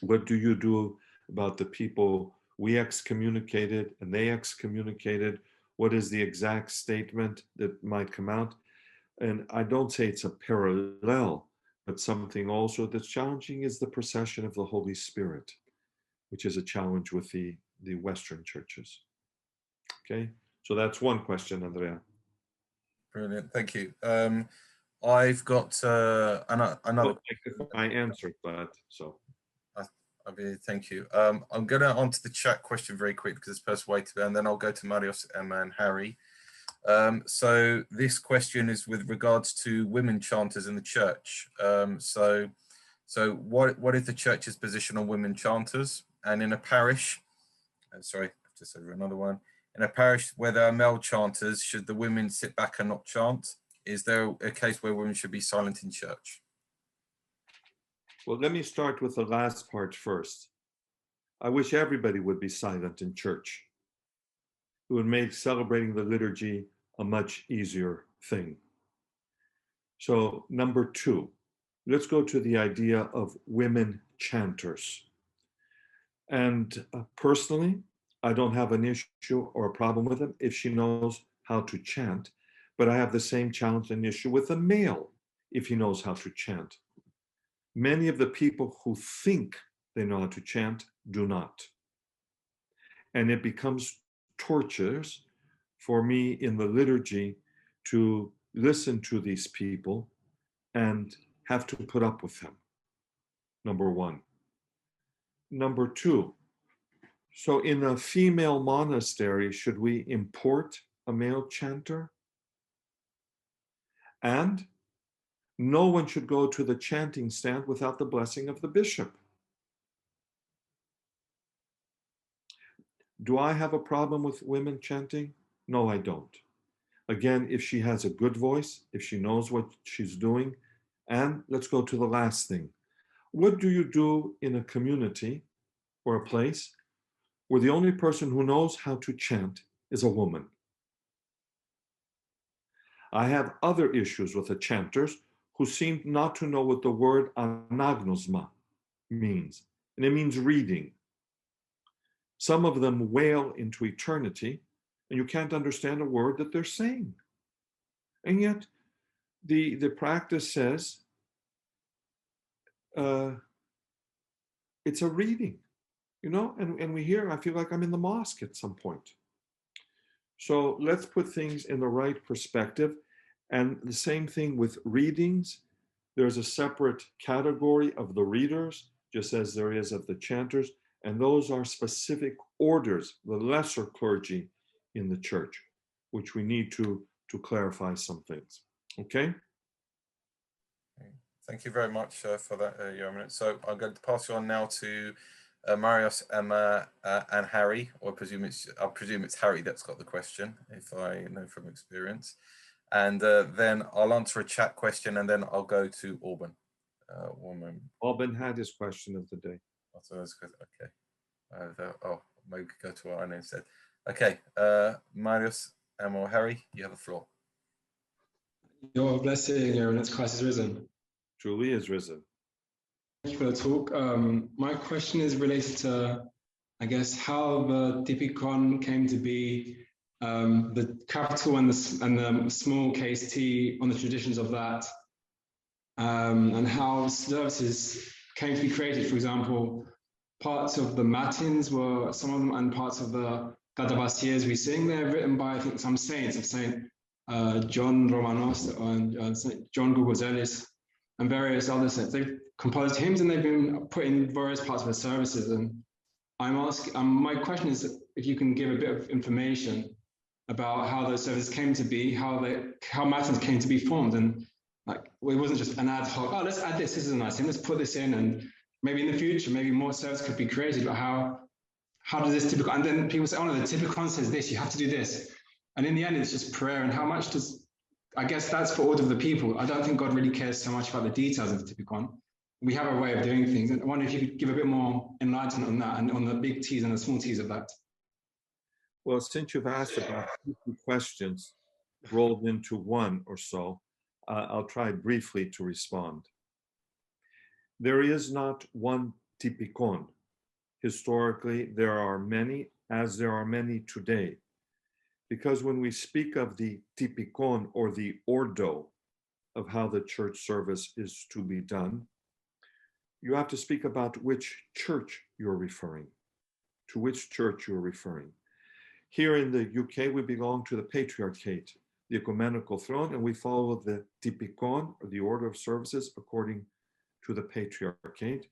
what do you do about the people we excommunicated and they excommunicated? What is the exact statement that might come out? And I don't say it's a parallel, but something also that's challenging is the procession of the Holy Spirit, which is a challenge with the Western churches. Okay, so that's one question, Andrea. Brilliant, thank you. I've got another. I answered that, so. Thank you. I'm going to onto the chat question very quick because it's first way to, and then I'll go to Marios and Harry. So this question is with regards to women chanters in the church. So what is the church's position on women chanters? And in a parish, sorry, I've just said another one. In a parish where there are male chanters, should the women sit back and not chant? Is there a case where women should be silent in church? Well, let me start with the last part first. I wish everybody would be silent in church. It would make celebrating the liturgy a much easier thing. So, number two, let's go to the idea of women chanters. And personally, I don't have an issue or a problem with it if she knows how to chant, but I have the same challenge and issue with a male if he knows how to chant. Many of the people who think they know how to chant do not. And it becomes torturous for me in the liturgy to listen to these people and have to put up with them, number one. Number two, so in a female monastery, should we import a male chanter? And no one should go to the chanting stand without the blessing of the bishop. Do I have a problem with women chanting? No, I don't. Again, if she has a good voice, if she knows what she's doing, and let's go to the last thing. What do you do in a community or a place where the only person who knows how to chant is a woman? I have other issues with the chanters who seem not to know what the word anagnosma means, and it means reading. Some of them wail into eternity, and you can't understand a word that they're saying. And yet, the practice says it's a reading, you know, and we hear, I feel like I'm in the mosque at some point. So let's put things in the right perspective. And the same thing with readings. There's a separate category of the readers, just as there is of the chanters, and those are specific orders, the lesser clergy in the church, which we need to clarify some things. Okay? Thank you very much for that, Your Eminence. So I'm going to pass you on now to Marius, Emma, and Harry, or I presume it's Harry that's got the question, if I know from experience. And then I'll answer a chat question, and then I'll go to Auburn. One moment. Auburn had his question of the day. Okay. Maybe we could go to Arne instead. Okay, Marius, Emma, or Harry, you have the floor. Your blessing, Your Eminence, Christ is risen. Truly is risen. Thank you for the talk. My question is related to, I guess, how the Typikon came to be, the capital and the small case T on the traditions of that, and how services came to be created. For example, parts of the matins were, some of them, and parts of the Kadabasiers we sing, they're written by, I think, some saints of Saint John Romanos and Saint John Guguzelis and various other saints. They've composed hymns and they've been put in various parts of the services. And I'm asking, my question is if you can give a bit of information about how those services came to be, how matins came to be formed, and like it wasn't just an ad hoc. Oh, let's add this. This is a nice hymn. Let's put this in, and maybe in the future, maybe more service could be created. But how does this typical? And then people say, oh no, the typical says this. You have to do this. And in the end, it's just prayer. And how much does, I guess that's for order of the people. I don't think God really cares so much about the details of the Typikon. We have a way of doing things. And I wonder if you could give a bit more enlightenment on that and on the big T's and the small T's of that. Well, since you've asked about 2 questions rolled into one or so, I'll try briefly to respond. There is not one Typikon. Historically, there are many, as there are many today. Because when we speak of the Typikon, or the ordo of how the church service is to be done, you have to speak about which church you're referring, to which church you're referring. Here in the UK, we belong to the Patriarchate, the ecumenical throne, and we follow the Typikon, or the order of services, according to the Patriarchate,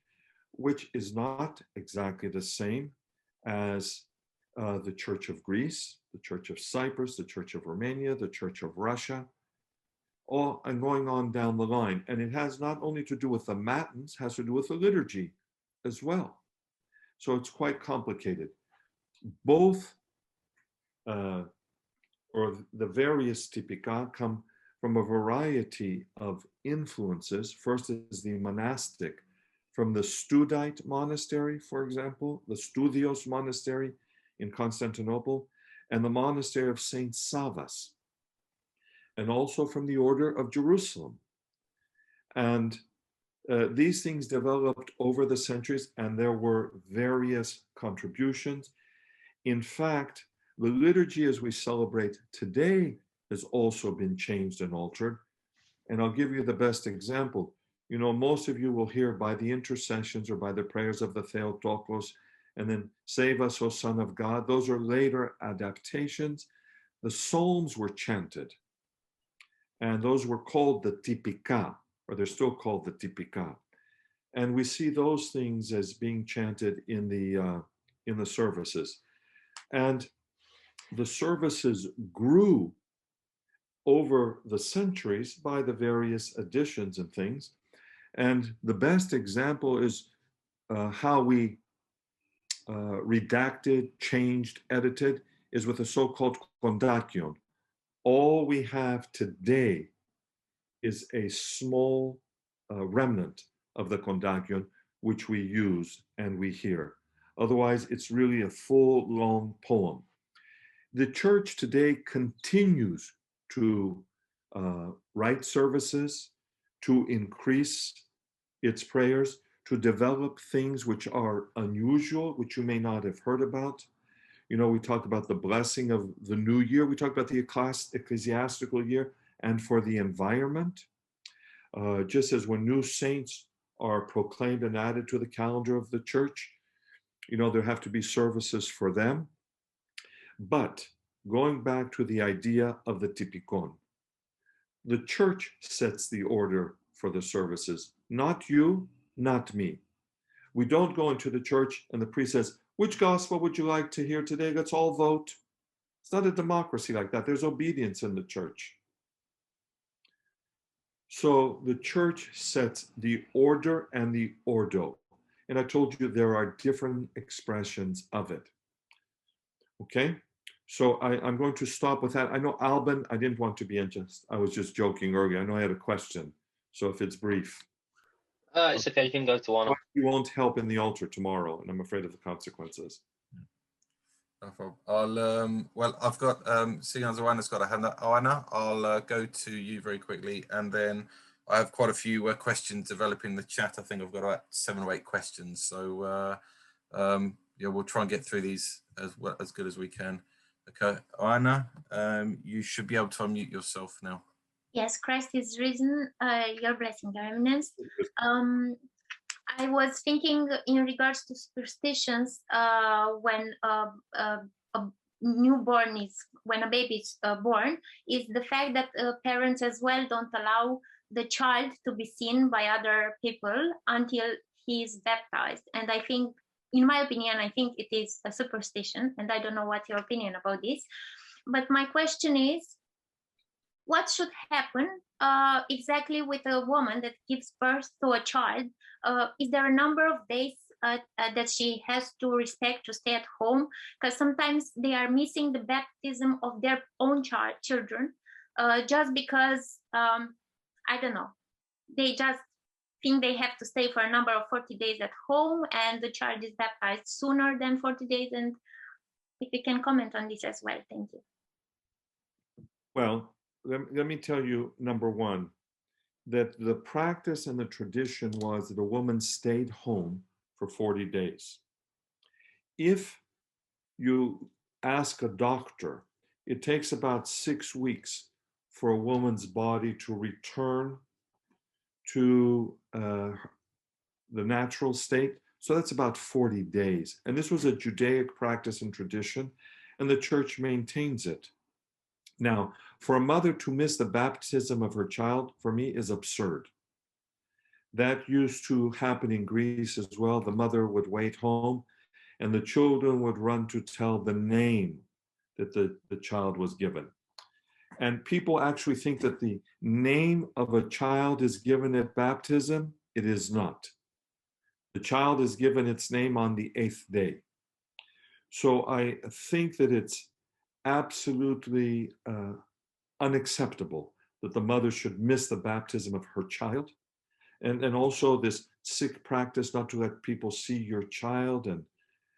which is not exactly the same as the Church of Greece, the Church of Cyprus, the Church of Romania, the Church of Russia, and going on down the line. And it has not only to do with the matins, has to do with the liturgy as well. So it's quite complicated. Both, or the various Typika, come from a variety of influences. First is the monastic, from the Studite monastery, for example, the Studios monastery in Constantinople, and the monastery of Saint Savas, and also from the order of Jerusalem. And these things developed over the centuries, and there were various contributions. In fact, the liturgy as we celebrate today has also been changed and altered. And I'll give you the best example. You know, most of you will hear by the intercessions or by the prayers of the Theotokos, and then save us, O Son of God. Those are later adaptations. The Psalms were chanted, and those were called the Typika, or they're still called the Typika. And we see those things as being chanted in the services. And the services grew over the centuries by the various additions and things. And the best example is how we redacted, changed, edited, is with the so-called kondakion. All we have today is a small remnant of the kondakion, which we use and we hear. Otherwise, it's really a full, long poem. The church today continues to write services, to increase its prayers, to develop things which are unusual, which you may not have heard about. You know, we talk about the blessing of the new year. We talk about the ecclesiastical year and for the environment. Just as when new saints are proclaimed and added to the calendar of the church, you know, there have to be services for them. But going back to the idea of the Typikon, the church sets the order for the services. Not you, not me. We don't go into the church and the priest says, which gospel would you like to hear today? Let's all vote. It's not a democracy like that. There's obedience in the church. So the church sets the order and the ordo. And I told you there are different expressions of it. Okay? So I'm going to stop with that. I know, Alban, I didn't want to be unjust. I was just joking earlier. I know I had a question. So if it's brief. It's okay, you can go to Anna. You won't help in the altar tomorrow, and I'm afraid of the consequences. No problem. I'll well, I've got seeing as Oana's got a hand up. Oana, I'll go to you very quickly, and then I have quite a few questions developing the chat. I think I've got about 7 or 8 questions, so yeah, we'll try and get through these as good as we can. Okay, Oana, you should be able to unmute yourself now. Yes, Christ is risen. Your blessing, Your Eminence. I was thinking in regards to superstitions when a newborn is, when a baby is born, is the fact that parents as well don't allow the child to be seen by other people until he is baptized. And I think, in my opinion, I think it is a superstition, and I don't know what your opinion about this. But my question is, what should happen exactly with a woman that gives birth to a child? Is there a number of days that she has to respect to stay at home? Because sometimes they are missing the baptism of their own children just because, I don't know, they just think they have to stay for a number of 40 days at home and the child is baptized sooner than 40 days. And if you can comment on this as well, thank you. Well, let me tell you, number one, that the practice and the tradition was that a woman stayed home for 40 days. If you ask a doctor, it takes about 6 weeks for a woman's body to return to the natural state. So that's about 40 days. And this was a Judaic practice and tradition, and the church maintains it. Now, for a mother to miss the baptism of her child, for me, is absurd. That used to happen in Greece as well. The mother would wait home, and the children would run to tell the name that the child was given. And people actually think that the name of a child is given at baptism. It is not. The child is given its name on the 8th day. So I think that it's absolutely unacceptable that the mother should miss the baptism of her child. And also this sick practice not to let people see your child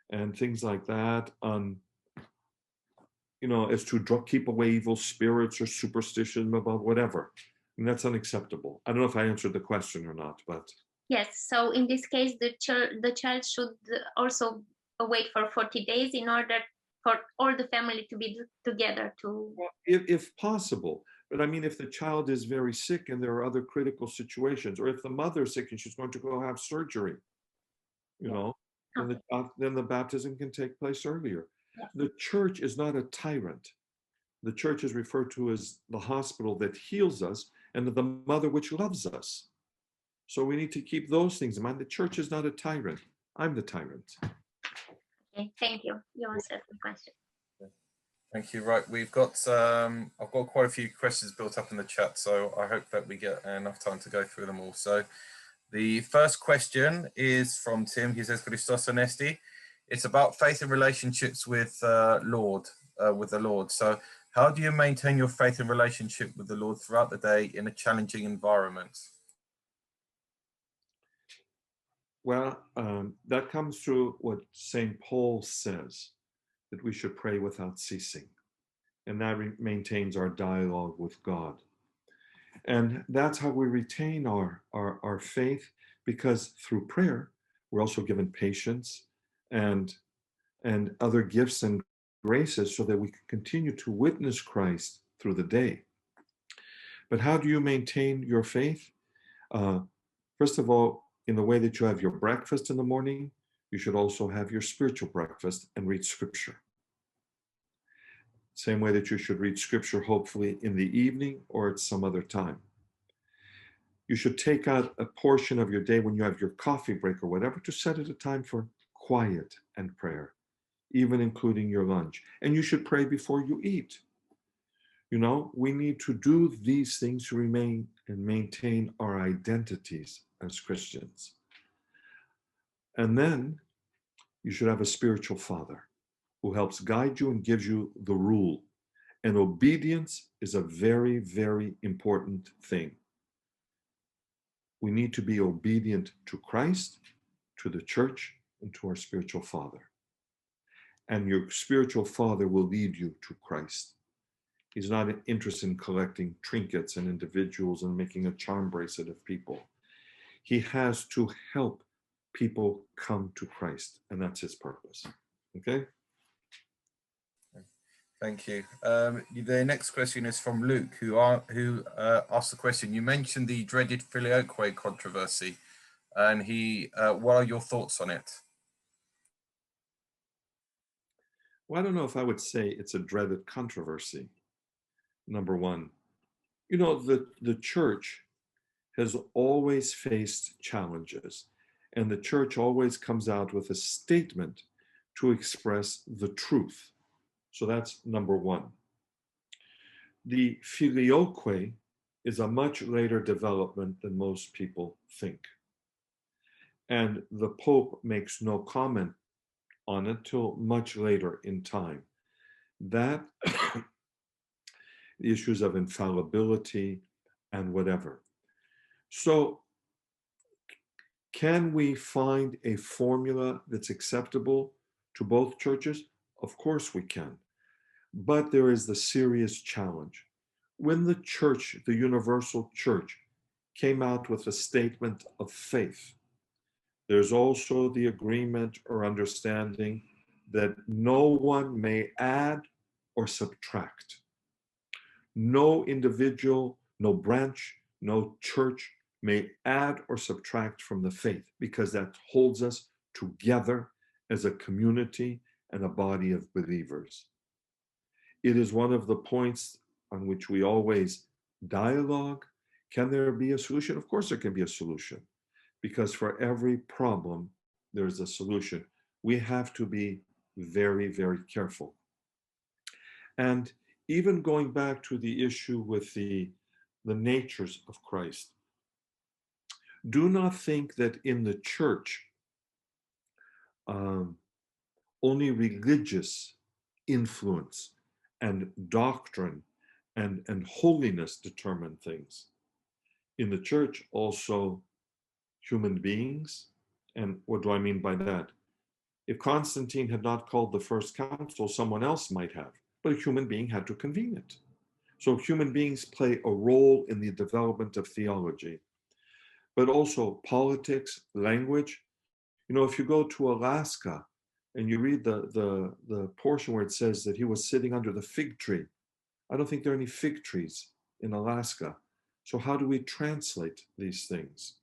and things like that, you know, as to keep away evil spirits or superstition about whatever. And that's unacceptable. I don't know if I answered the question or not, but. Yes, so in this case, the child should also wait for 40 days in order for all the family to be together to. Well, if possible. But I mean, if the child is very sick and there are other critical situations, or if the mother is sick and she's going to go have surgery, you know, then the baptism can take place earlier. Yes. The church is not a tyrant. The church is referred to as the hospital that heals us and the mother which loves us. So we need to keep those things in mind. The church is not a tyrant. I'm the tyrant. Okay, thank you. You answered the question. Thank you. Right, we've got I've got quite a few questions built up in the chat, so I hope that we get enough time to go through them all. So the first question is from Tim. He says, Christos Anesti. It's about faith and relationships with the Lord. So how do you maintain your faith and relationship with the Lord throughout the day in a challenging environment? Well, that comes through what St. Paul says, that we should pray without ceasing. And that maintains our dialogue with God. And that's how we retain our faith, because through prayer, we're also given patience and other gifts and graces so that we can continue to witness Christ through the day. But how do you maintain your faith? First of all, in the way that you have your breakfast in the morning, you should also have your spiritual breakfast and read scripture. Same way that you should read scripture, hopefully in the evening or at some other time. You should take out a portion of your day when you have your coffee break or whatever to set it a time for quiet and prayer, even including your lunch. And you should pray before you eat. You know, we need to do these things to remain and maintain our identities as Christians. And then you should have a spiritual father who helps guide you and gives you the rule. And obedience is a very, very important thing. We need to be obedient to Christ, to the church, and to our spiritual father. And your spiritual father will lead you to Christ. He's not interested in collecting trinkets and individuals and making a charm bracelet of people. He has to help people come to Christ, and that's his purpose. Okay? Thank you. The next question is from Luke, who asked the question. You mentioned the dreaded filioque controversy, and what are your thoughts on it? Well, I don't know if I would say it's a dreaded controversy. Number one, you know, the church has always faced challenges, and the church always comes out with a statement to express the truth. So that's number one. The filioque is a much later development than most people think. And the Pope makes no comment on it till much later in time. That the issues of infallibility and whatever. So can we find a formula that's acceptable to both churches? Of course we can. But there is the serious challenge. When the church, the universal church, came out with a statement of faith, there's also the agreement or understanding that no one may add or subtract. No individual, no branch, no church may add or subtract from the faith, because that holds us together as a community and a body of believers. It is one of the points on which we always dialogue. Can there be a solution? Of course there can be a solution, because for every problem, there's a solution. We have to be very, very careful. And even going back to the issue with the natures of Christ, do not think that in the church, only religious influence and doctrine and holiness determine things. In the church, also human beings. And what do I mean by that? If Constantine had not called the first council, someone else might have, but a human being had to convene it. So human beings play a role in the development of theology, but also politics, language. You know, if you go to Alaska and you read the portion where it says that he was sitting under the fig tree, I don't think there are any fig trees in Alaska. So how do we translate these things?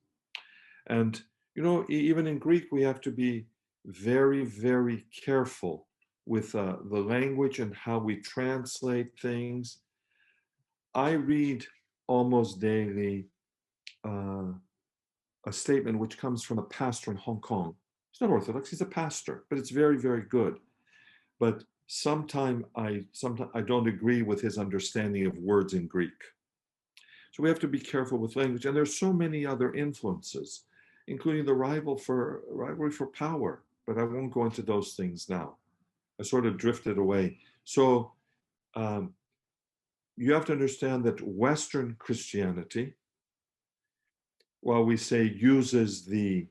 And, you know, even in Greek, we have to be very, very careful with the language and how we translate things. I read almost daily a statement which comes from a pastor in Hong Kong. He's not Orthodox, he's a pastor, but it's very, very good. But sometimes I don't agree with his understanding of words in Greek. So we have to be careful with language. And there's so many other influences, including the rivalry for power. But I won't go into those things now. I sort of drifted away. So you have to understand that Western Christianity, while we say uses the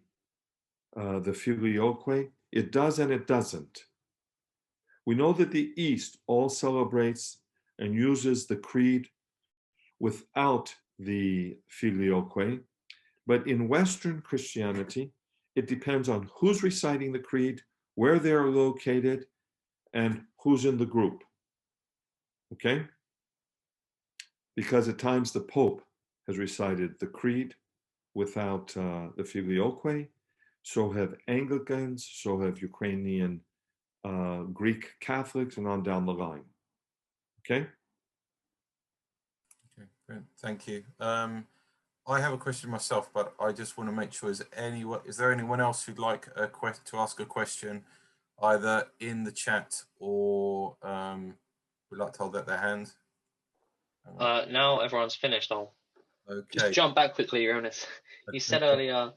filioque, it does and it doesn't. We know that the East all celebrates and uses the creed without the filioque, but in Western Christianity, it depends on who's reciting the creed, where they're located, and who's in the group. Okay? Because at times the Pope has recited the creed without the filioque, so have Anglicans, so have Ukrainian Greek Catholics, and on down the line. Okay? Okay, great. Thank you. I have a question myself, but I just want to make sure, is there anyone else who'd like to ask a question, either in the chat or would like to hold up their hand? Now everyone's finished, I'll just jump back quickly, Your Holiness. You said earlier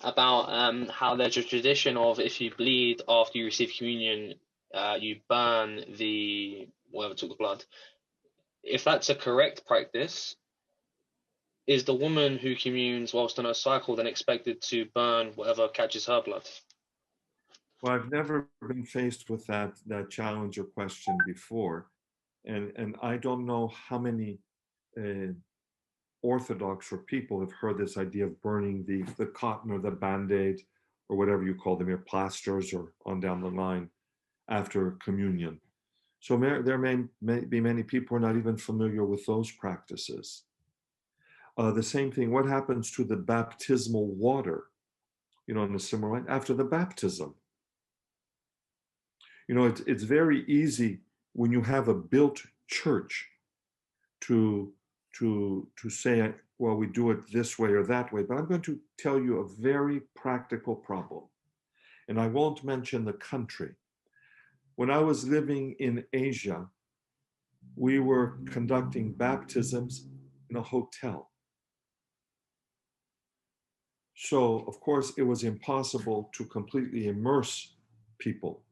about how there's a tradition of if you bleed after you receive communion, you burn whatever took the blood. If that's a correct practice, is the woman who communes whilst on her cycle then expected to burn whatever catches her blood? Well, I've never been faced with that challenge or question before, and I don't know how many Orthodox or people have heard this idea of burning the cotton or the Band-Aid or whatever you call them, your plasters or on down the line after communion. So there may be many people who are not even familiar with those practices. The same thing, what happens to the baptismal water, in a similar way, after the baptism? It's very easy when you have a built church to say, well, we do it this way or that way, but I'm going to tell you a very practical problem. And I won't mention the country. When I was living in Asia, we were conducting baptisms in a hotel. So, of course, it was impossible to completely immerse people.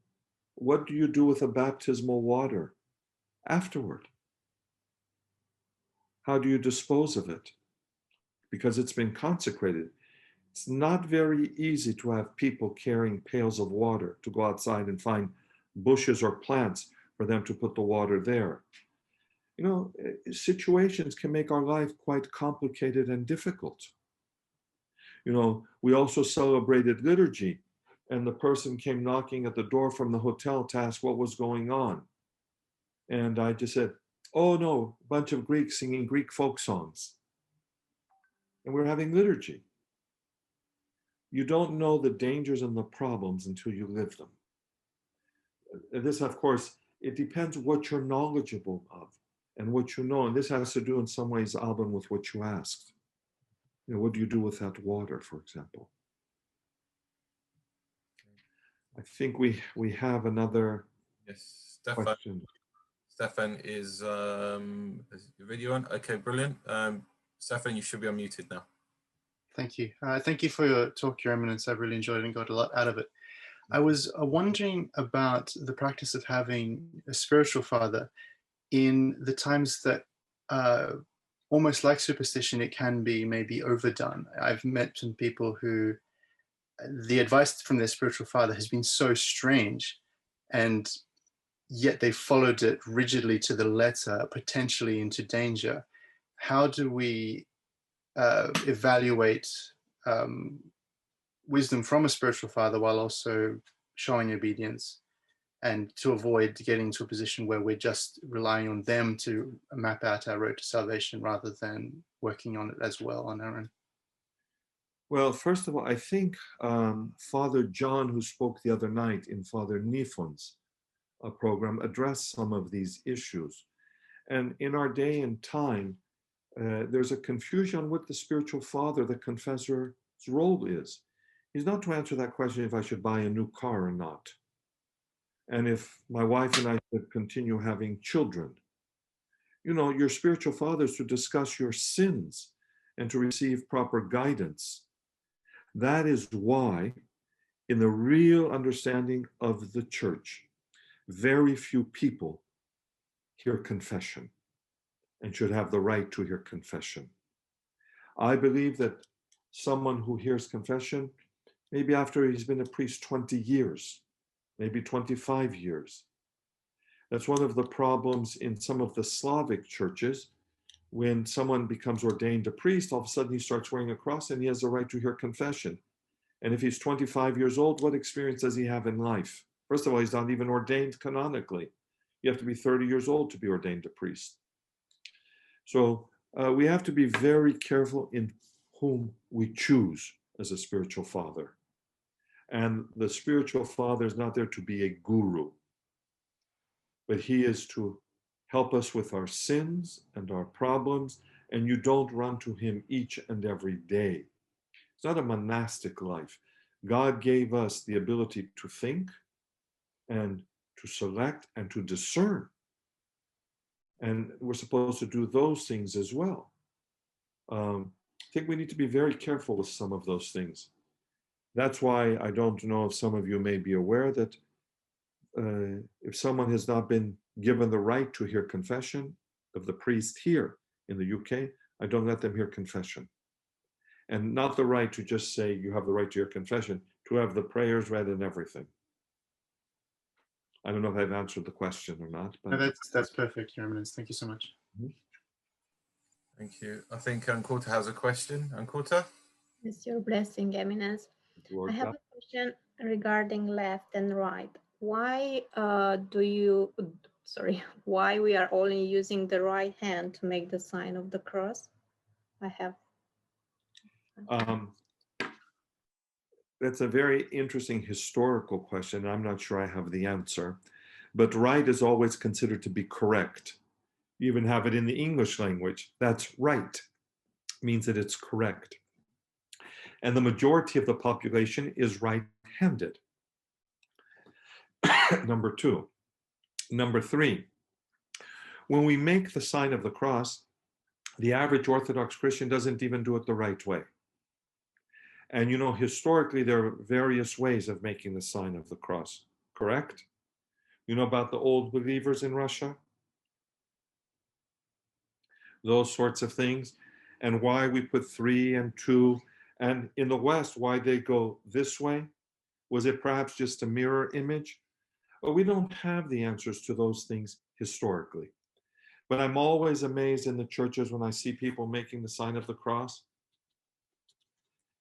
What do you do with the baptismal water afterward? How do you dispose of it? Because it's been consecrated. It's not very easy to have people carrying pails of water to go outside and find bushes or plants for them to put the water there. Situations can make our life quite complicated and difficult. We also celebrated liturgy, and the person came knocking at the door from the hotel to ask what was going on. And I just said, oh no, a bunch of Greeks singing Greek folk songs. And we're having liturgy. You don't know the dangers and the problems until you live them. This, of course, it depends what you're knowledgeable of and what you know. And this has to do in some ways, Alban, with what you asked. What do you do with that water, for example? I think we have another question. Stefan, is your video on? Okay, brilliant. Stefan, you should be unmuted now. Thank you. Thank you for your talk, Your Eminence. I really enjoyed it and got a lot out of it. I was wondering about the practice of having a spiritual father in the times that, almost like superstition, it can be maybe overdone. I've met some people who the advice from their spiritual father has been so strange, and yet they followed it rigidly to the letter, potentially into danger. How do we evaluate wisdom from a spiritual father while also showing obedience, and to avoid getting to a position where we're just relying on them to map out our road to salvation rather than working on it as well on our own? Well, first of all, I think Father John, who spoke the other night in Father Nifon's program, addressed some of these issues. And in our day and time, there's a confusion on what the spiritual father, the confessor's role is. He's not to answer that question if I should buy a new car or not, and if my wife and I should continue having children. Your spiritual father is to discuss your sins and to receive proper guidance. That is why, in the real understanding of the church, very few people hear confession and should have the right to hear confession. I believe that someone who hears confession, maybe after he's been a priest 20 years, maybe 25 years. That's one of the problems in some of the Slavic churches. When someone becomes ordained a priest, all of a sudden he starts wearing a cross and he has the right to hear confession. And if he's 25 years old, what experience does he have in life? First of all, he's not even ordained canonically. You have to be 30 years old to be ordained a priest. So we have to be very careful in whom we choose as a spiritual father. And the spiritual father is not there to be a guru, but he is to help us with our sins and our problems, and you don't run to him each and every day. It's not a monastic life. God gave us the ability to think and to select and to discern. And we're supposed to do those things as well. I think we need to be very careful with some of those things. That's why I don't know if some of you may be aware that if someone has not been given the right to hear confession of the priest here in the UK, I don't let them hear confession. And not the right to just say you have the right to hear confession, to have the prayers read and everything. I don't know if I've answered the question or not. But No, that's perfect, Your Eminence. Thank you so much. Thank you. I think Ankurta has a question. Ankurta? It's your blessing, Eminence. I have a question regarding left and right. Why why we are only using the right hand to make the sign of the cross? That's a very interesting historical question. I'm not sure I have the answer, but right is always considered to be correct. You even have it in the English language. That's right, means that it's correct. And the majority of the population is right-handed. Number two. Number three, when we make the sign of the cross, the average Orthodox Christian doesn't even do it the right way. And you know, historically, there are various ways of making the sign of the cross, correct? You know about the old believers in Russia? Those sorts of things. And why we put 3 and 2. And in the West, why they go this way? Was it perhaps just a mirror image? Well, we don't have the answers to those things historically. But I'm always amazed in the churches when I see people making the sign of the cross.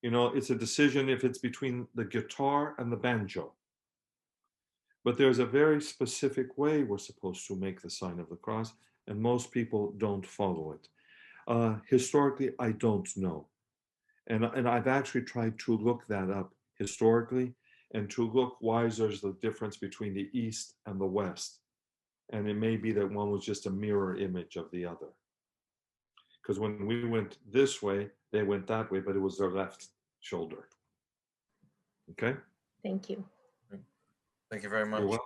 You know, it's a decision if it's between the guitar and the banjo. But there's a very specific way we're supposed to make the sign of the cross, and most people don't follow it. Historically, I don't know. And I've actually tried to look that up historically and to look why there's the difference between the East and the West. And it may be that one was just a mirror image of the other. Because when we went this way, they went that way, but it was their left shoulder. Okay? Thank you. Thank you very much. You're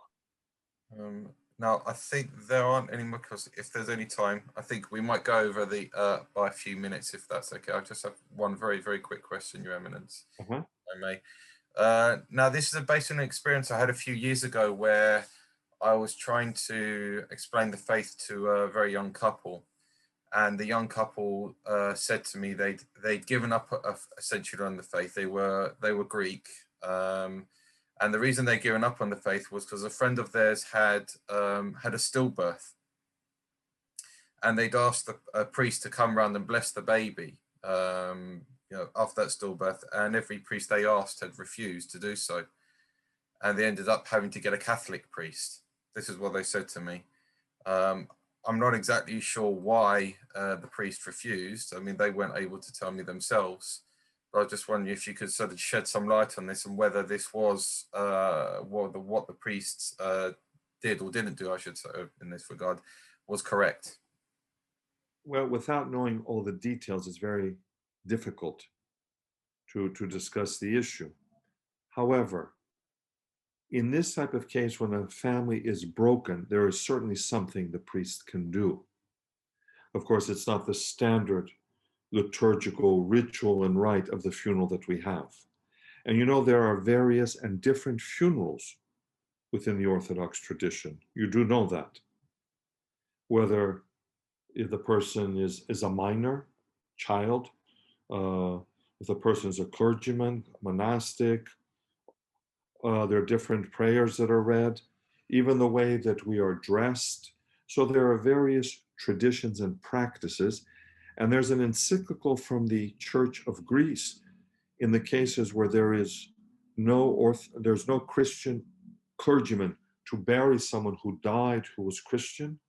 welcome. Now, I think there aren't any more, because if there's any time, I think we might go over the by a few minutes, if that's okay. I just have one very, very quick question, Your Eminence, if I may. Now, this is based on an experience I had a few years ago where I was trying to explain the faith to a very young couple. And the young couple said to me they'd given up essentially on the faith. They were Greek. And the reason they'd given up on the faith was because a friend of theirs had a stillbirth, and they'd asked a priest to come around and bless the baby, you know, after that stillbirth. And every priest they asked had refused to do so, and they ended up having to get a Catholic priest. This is what they said to me. I'm not exactly sure why the priest refused. I mean, they weren't able to tell me themselves. I was just wondering if you could sort of shed some light on this and whether this was what the priests did or didn't do, I should say, in this regard, was correct. Well, without knowing all the details, it's very difficult to discuss the issue. However, in this type of case, when a family is broken, there is certainly something the priest can do. Of course, it's not the standard liturgical ritual and rite of the funeral that we have. And you know, there are various and different funerals within the Orthodox tradition. You do know that. Whether if the person is a minor child, if the person is a clergyman, monastic, there are different prayers that are read, even the way that we are dressed. So there are various traditions and practices. And there's an encyclical from the Church of Greece in the cases where there's no Christian clergyman to bury someone who died who was Christian.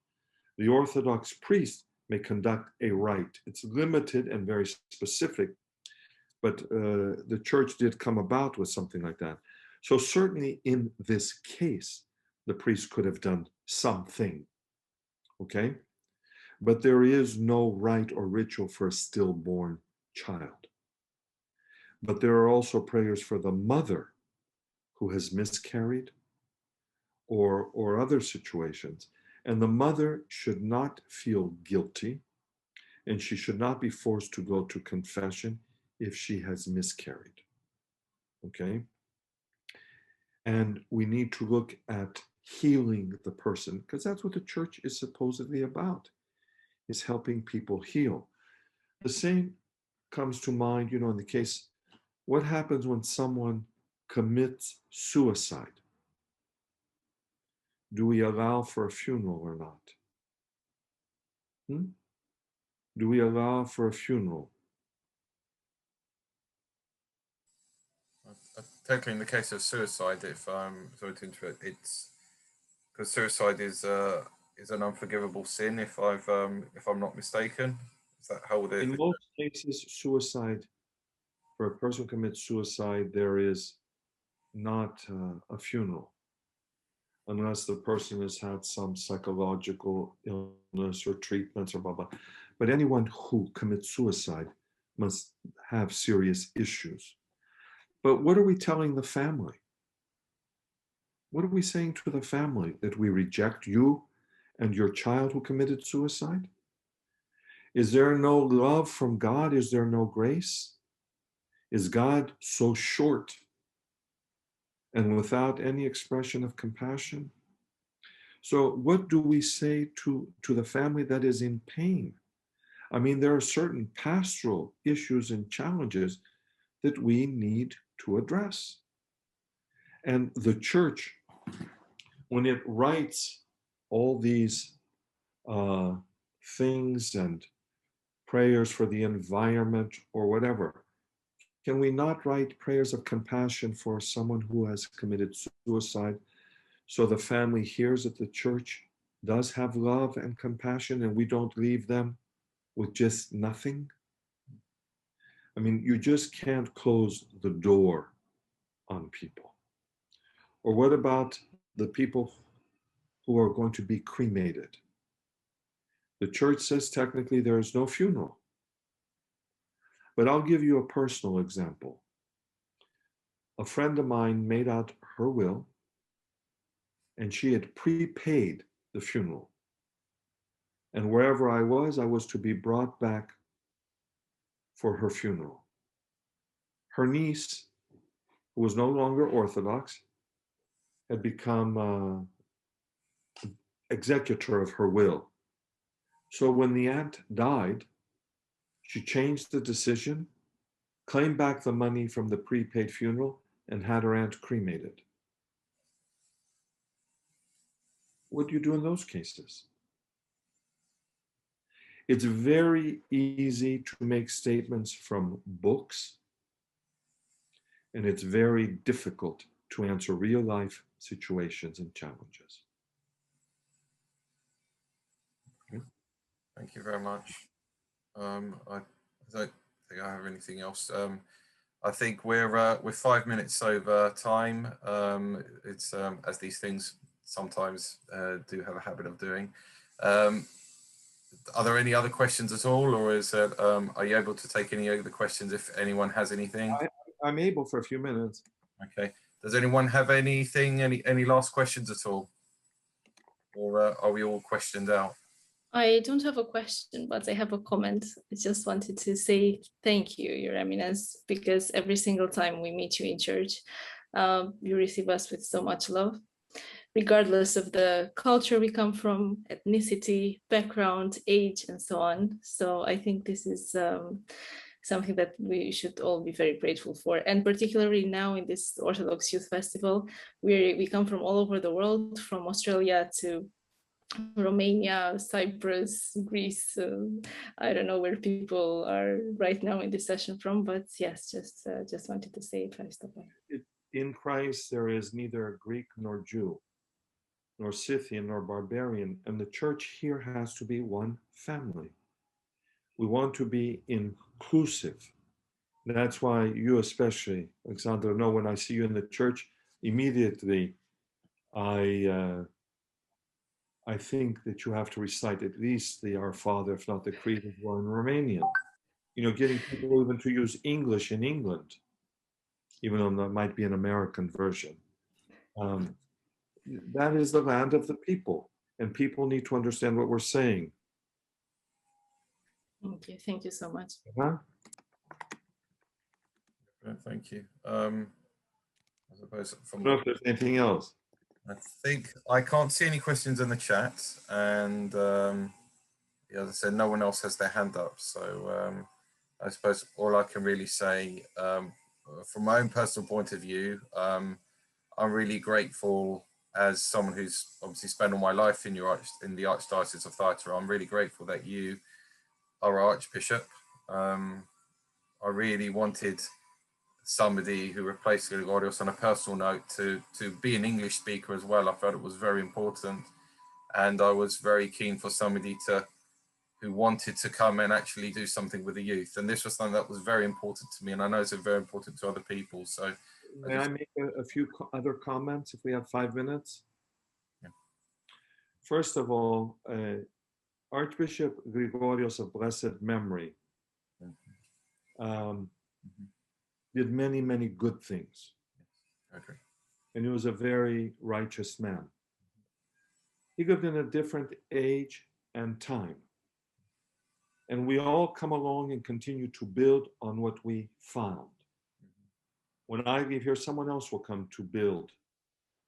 The Orthodox priest may conduct a rite. It's limited and very specific, but the church did come about with something like that. So certainly in this case, the priest could have done something. okay? But there is no rite or ritual for a stillborn child. But there are also prayers for the mother who has miscarried or other situations. And the mother should not feel guilty, and she should not be forced to go to confession if she has miscarried, okay? And we need to look at healing the person, because that's what the church is supposedly about, is helping people heal. The same comes to mind, you know, in the case, what happens when someone commits suicide? Do we allow for a funeral or not? Do we allow for a funeral? Totally in the case of suicide, if I'm sorry to interrupt, it's because suicide is an unforgivable sin, if I'm not mistaken. Is that how In most cases, suicide, for a person who commits suicide, there is not a funeral, unless the person has had some psychological illness or treatments or blah, blah. But anyone who commits suicide must have serious issues. But what are we telling the family? What are we saying to the family? That we reject you and your child who committed suicide? Is there no love from God? Is there no grace? Is God so short and without any expression of compassion? So what do we say to the family that is in pain? I mean, there are certain pastoral issues and challenges that we need to address. And the church, when it writes all these things and prayers for the environment or whatever, can we not write prayers of compassion for someone who has committed suicide, so the family hears that the church does have love and compassion and we don't leave them with just nothing? I mean, you just can't close the door on people. Or what about the people who are going to be cremated? The church says technically there is no funeral. But I'll give you a personal example. A friend of mine made out her will, and she had prepaid the funeral. And wherever I was to be brought back for her funeral. Her niece, who was no longer Orthodox, had become executor of her will. So when the aunt died, she changed the decision, claimed back the money from the prepaid funeral, and had her aunt cremated. What do you do in those cases? It's very easy to make statements from books, and it's very difficult to answer real life situations and challenges. Okay. Thank you very much. I don't think I have anything else. I think we're 5 minutes over time. It's as these things sometimes do have a habit of doing. Are there any other questions at all, or is it, are you able to take any other questions if anyone has anything? I'm able for a few minutes. Okay. Does anyone have anything, any last questions at all? Or are we all questioned out? I don't have a question, but I have a comment. I just wanted to say thank you, Your Eminence, because every single time we meet you in church, you receive us with so much love, regardless of the culture we come from, ethnicity, background, age, and so on. So I think this is something that we should all be very grateful for. And particularly now in this Orthodox Youth Festival, we come from all over the world, from Australia to Romania, Cyprus, Greece. I don't know where people are right now in this session from, but yes, just wanted to say if I stop by. In Christ, there is neither Greek nor Jew, nor Scythian nor barbarian, and the church here has to be one family. We want to be inclusive. That's why you especially, Alexandra, know when I see you in the church, immediately I I think that you have to recite at least the Our Father, if not the Creed as well in Romanian. You know, getting people even to use English in England, even though that might be an American version. That is the land of the people, and people need to understand what we're saying. Thank you so much. Thank you. I suppose I don't know if there's anything else. I think I can't see any questions in the chat, and yeah, as I said, no one else has their hand up. So I suppose all I can really say, from my own personal point of view, I'm really grateful as someone who's obviously spent all my life in the Archdiocese of Thyatira. I'm really grateful that you are Archbishop. I really wanted somebody who replaced Gregorios on a personal note to be an English speaker as well. I felt it was very important, and I was very keen for somebody who wanted to come and actually do something with the youth, and this was something that was very important to me, and I know it's very important to other people. So may I make a few other comments if we have 5 minutes? Yeah. First of all, Archbishop Gregorios of blessed memory did many, many good things. Okay. And he was a very righteous man. He lived in a different age and time. And we all come along and continue to build on what we found. When I leave here, someone else will come to build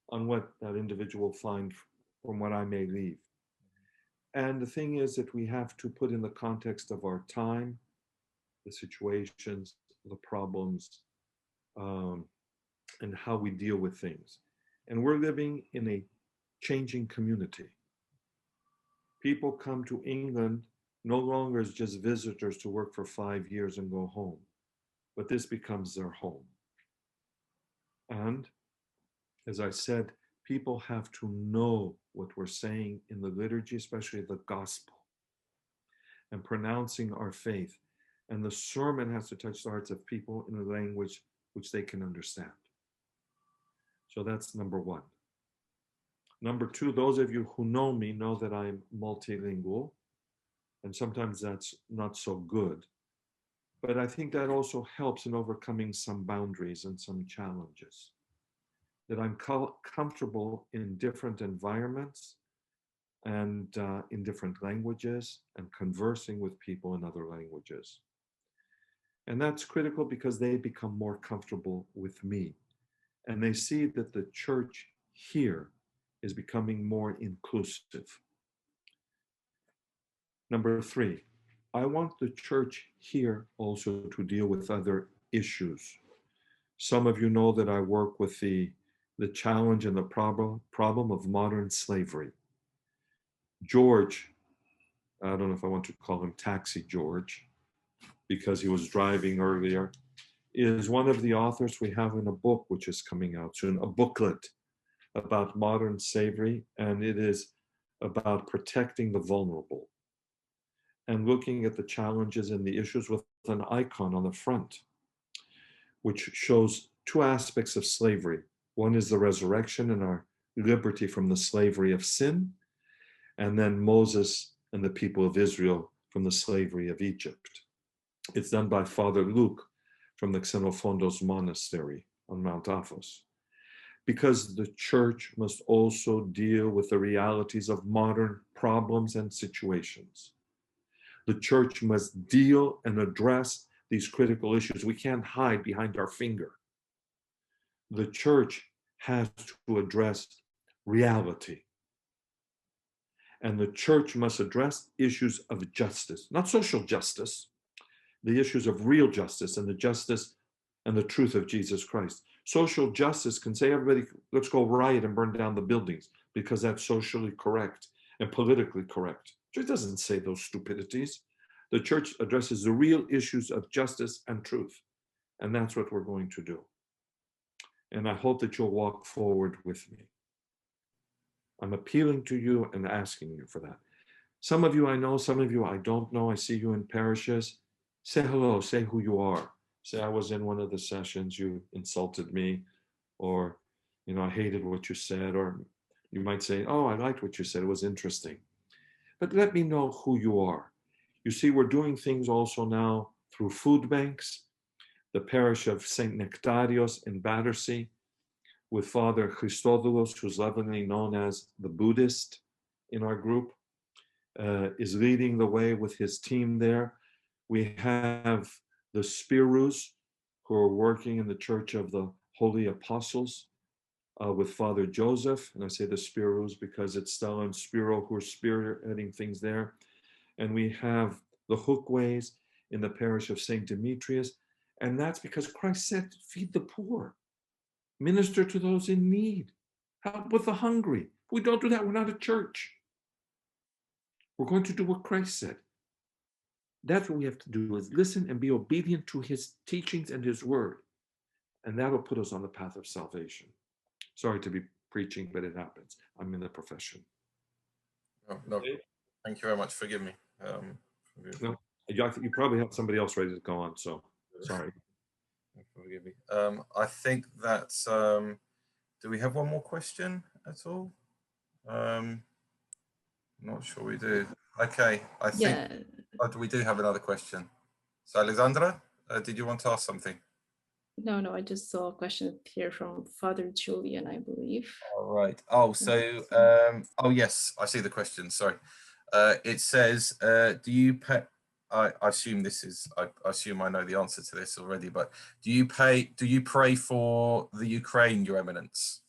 on what that individual find from what I may leave. And the thing is that we have to put in the context of our time, the situations, the problems, and how we deal with things. And we're living in a changing community. People come to England no longer as just visitors to work for 5 years and go home, but this becomes their home. And as I said, people have to know what we're saying in the liturgy, especially the gospel, and pronouncing our faith. And the sermon has to touch the hearts of people in a language which they can understand. So that's number one. Number two, those of you who know me know that I'm multilingual, and sometimes that's not so good. But I think that also helps in overcoming some boundaries and some challenges. That I'm comfortable in different environments and in different languages and conversing with people in other languages. And that's critical because they become more comfortable with me. And they see that the church here is becoming more inclusive. Number three, I want the church here also to deal with other issues. Some of you know that I work with the challenge and the problem of modern slavery. George, I don't know if I want to call him Taxi George, because he was driving earlier, is one of the authors we have in a book which is coming out soon, a booklet about modern slavery, and it is about protecting the vulnerable and looking at the challenges and the issues with an icon on the front, which shows two aspects of slavery. One is the resurrection and our liberty from the slavery of sin, and then Moses and the people of Israel from the slavery of Egypt. It's done by Father Luke from the Xenophontos Monastery on Mount Athos. Because the church must also deal with the realities of modern problems and situations. The church must deal and address these critical issues. We can't hide behind our finger. The church has to address reality. And the church must address issues of justice, not social justice, the issues of real justice and the justice and the truth of Jesus Christ. Social justice can say, everybody, let's go riot and burn down the buildings because that's socially correct and politically correct. The church doesn't say those stupidities. The church addresses the real issues of justice and truth. And that's what we're going to do. And I hope that you'll walk forward with me. I'm appealing to you and asking you for that. Some of you I know, some of you I don't know. I see you in parishes. Say hello, say who you are. Say, I was in one of the sessions, you insulted me, or, I hated what you said, or You might say, oh, I liked what you said, it was interesting. But let me know who you are. You see, we're doing things also now through food banks, the parish of St. Nectarios in Battersea, with Father Christodoulos, who's lovingly known as the Buddhist in our group, is leading the way with his team there. We have the Spirus, who are working in the Church of the Holy Apostles, with Father Joseph, and I say the Spirus because it's Stella and Spiro who are spearheading things there. And we have the Hookways in the parish of St. Demetrius, and that's because Christ said, feed the poor, minister to those in need, help with the hungry. If we don't do that, we're not a church. We're going to do what Christ said. That's what we have to do, is listen and be obedient to his teachings and his word, and that'll put us on the path of salvation. Sorry to be preaching, but it happens. I'm in the profession. No, thank you very much. Forgive me. No, you probably have somebody else ready to go on, so sorry. Forgive me. I think that, do we have one more question at all? Not sure we do. Okay, I think we do have another question. So Alexandra, did you want to ask something? No, I just saw a question here from Father Julian, I believe. All right. Oh, so, oh yes, I see the question, sorry. It says, do you pay, I assume this is, I assume I know the answer to this already, but do you pray for the Ukraine, Your Eminence?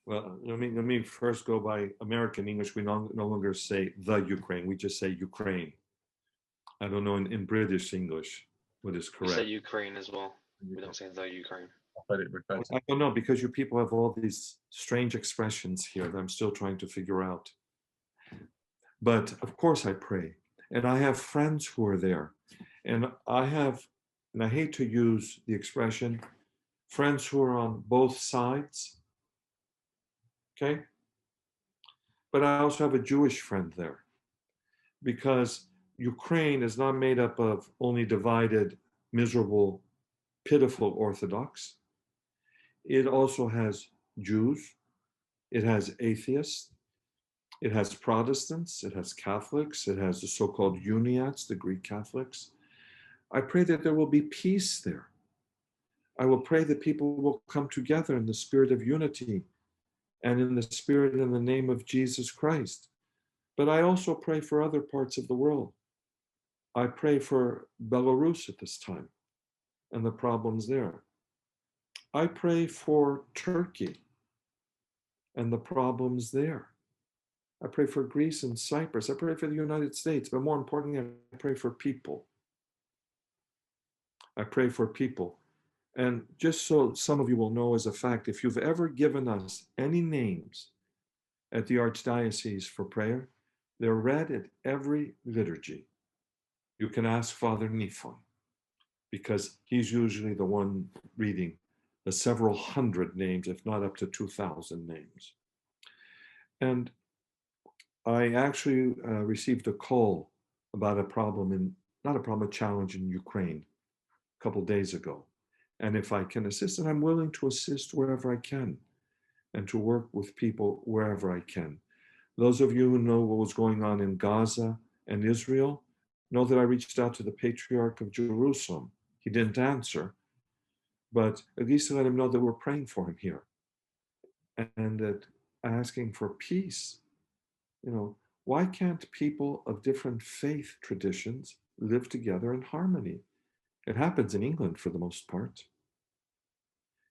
Well, let me first go by American English. We no longer say the Ukraine, we just say Ukraine. I don't know in British English what is correct. We say Ukraine as well. We don't say the Ukraine. I don't know, because you people have all these strange expressions here that I'm still trying to figure out. But of course I pray, and I have friends who are there, and I hate to use the expression, friends who are on both sides, okay? But I also have a Jewish friend there, because Ukraine is not made up of only divided, miserable, pitiful Orthodox. It also has Jews, it has atheists, it has Protestants, it has Catholics, it has the so-called Uniats, the Greek Catholics. I pray that there will be peace there. I will pray that people will come together in the spirit of unity and in the spirit and the name of Jesus Christ. But I also pray for other parts of the world. I pray for Belarus at this time and the problems there. I pray for Turkey and the problems there. I pray for Greece and Cyprus. I pray for the United States, but more importantly, I pray for people. I pray for people. And just so some of you will know as a fact, if you've ever given us any names at the Archdiocese for prayer, they're read at every liturgy. You can ask Father Nifon, because he's usually the one reading the several hundred names, if not up to 2,000 names. And I actually received a call about a problem a challenge in Ukraine a couple days ago. And if I can assist, and I'm willing to assist wherever I can and to work with people wherever I can. Those of you who know what was going on in Gaza and Israel know that I reached out to the Patriarch of Jerusalem. He didn't answer, but at least to let him know that we're praying for him here and that asking for peace. You know, why can't people of different faith traditions live together in harmony? It happens in England for the most part.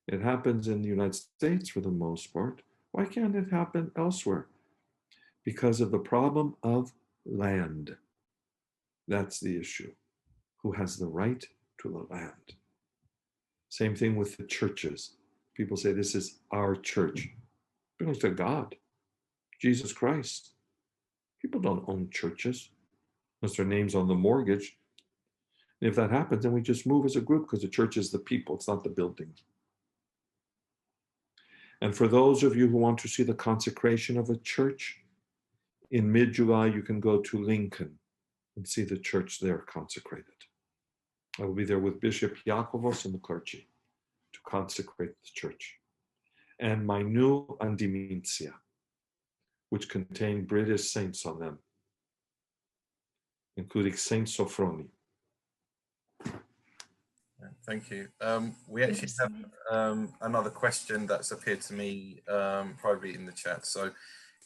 It happens in the United States for the most part. Why can't it happen elsewhere? Because of the problem of land. That's the issue. Who has the right to the land? Same thing with the churches. People say this is our church. It belongs to God, Jesus Christ. People don't own churches unless their name's on the mortgage. And if that happens, then we just move as a group, because the church is the people, it's not the building. And for those of you who want to see the consecration of a church, in mid-July, you can go to Lincoln and see the church there consecrated. I will be there with Bishop Yakovos and the clergy to consecrate the church. and my new Andimitia, which contain British saints on them, including Saint Sophrony. Thank you. We actually have another question that's appeared to me privately in the chat. So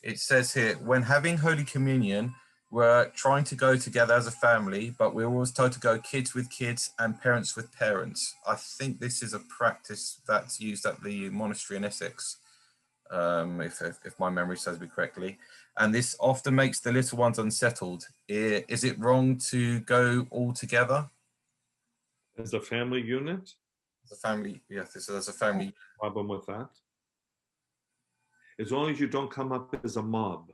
it says here, when having Holy Communion, we're trying to go together as a family, but we're always told to go kids with kids and parents with parents. I think this is a practice that's used at the monastery in Essex, if my memory serves me correctly. And this often makes the little ones unsettled. Is it wrong to go all together? As a family unit? As a family, yes, as a family. Problem with that? As long as you don't come up as a mob.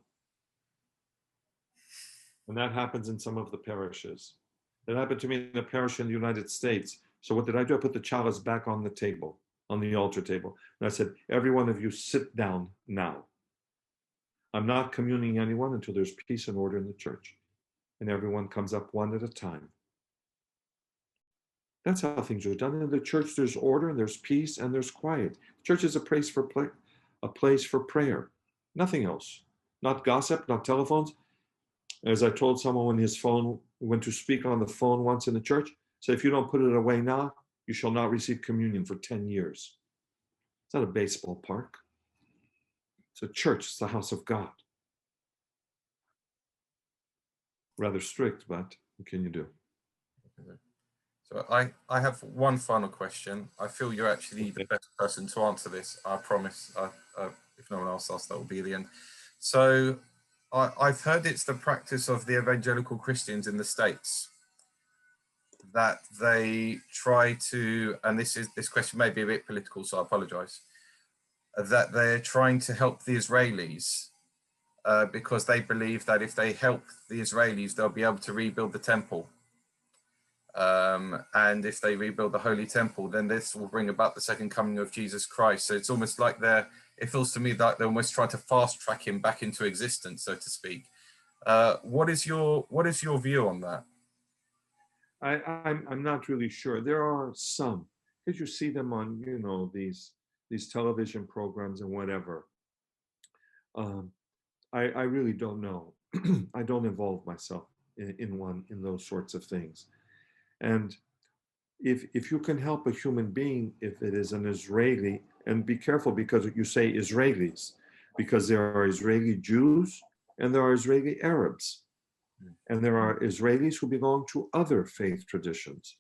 And that happens in some of the parishes. That happened to me in a parish in the United States. So what did I do? I put the chalice back on the table, on the altar table. And I said, every one of you sit down now. I'm not communing anyone until there's peace and order in the church. And everyone comes up one at a time. That's how things are done. In the church, there's order and there's peace and there's quiet. The church is a place for prayer. Nothing else. Not gossip, not telephones. As I told someone when his phone went to speak on the phone once in the church, say, if you don't put it away now, you shall not receive communion for 10 years. It's not a baseball park. It's a church. It's the house of God. Rather strict, but what can you do? So I have one final question. I feel you're actually the best person to answer this. I promise. If no one else asks, that will be the end. So I've heard it's the practice of the evangelical Christians in the States that they try to, and this question may be a bit political, so I apologize, that they're trying to help the Israelis because they believe that if they help the Israelis, they'll be able to rebuild the temple. And if they rebuild the Holy Temple, then this will bring about the second coming of Jesus Christ. So it's almost like it feels to me like they're almost trying to fast track him back into existence, so to speak. What is your view on that? I'm not really sure. There are some, because you see them on, these television programs and whatever. I really don't know. I don't involve myself in those sorts of things. And if you can help a human being, if it is an Israeli, and be careful because you say Israelis, because there are Israeli Jews and there are Israeli Arabs. And there are Israelis who belong to other faith traditions.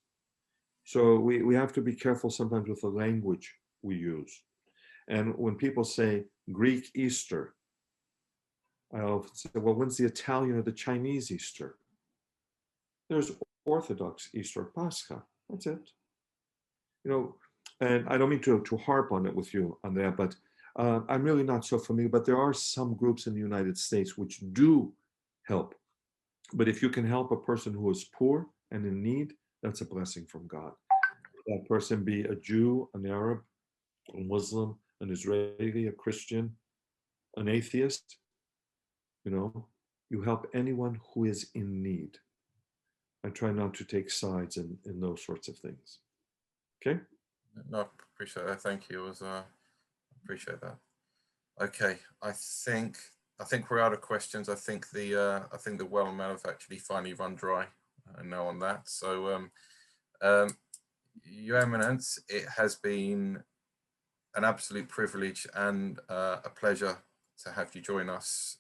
So we have to be careful sometimes with the language we use. And when people say Greek Easter, I often say, well, when's the Italian or the Chinese Easter? There's Orthodox Easter, Pascha. That's it. And I don't mean to harp on it with you, Andrea, but I'm really not so familiar. But there are some groups in the United States which do help. But if you can help a person who is poor and in need, that's a blessing from God. That person be a Jew, an Arab, a Muslim, an Israeli, a Christian, an atheist. You help anyone who is in need. I try not to take sides in those sorts of things. Okay? No, appreciate that. Thank you. Appreciate that. Okay, I think we're out of questions. I think the well amount have actually finally run dry now on that. So, Your Eminence, it has been an absolute privilege and a pleasure to have you join us.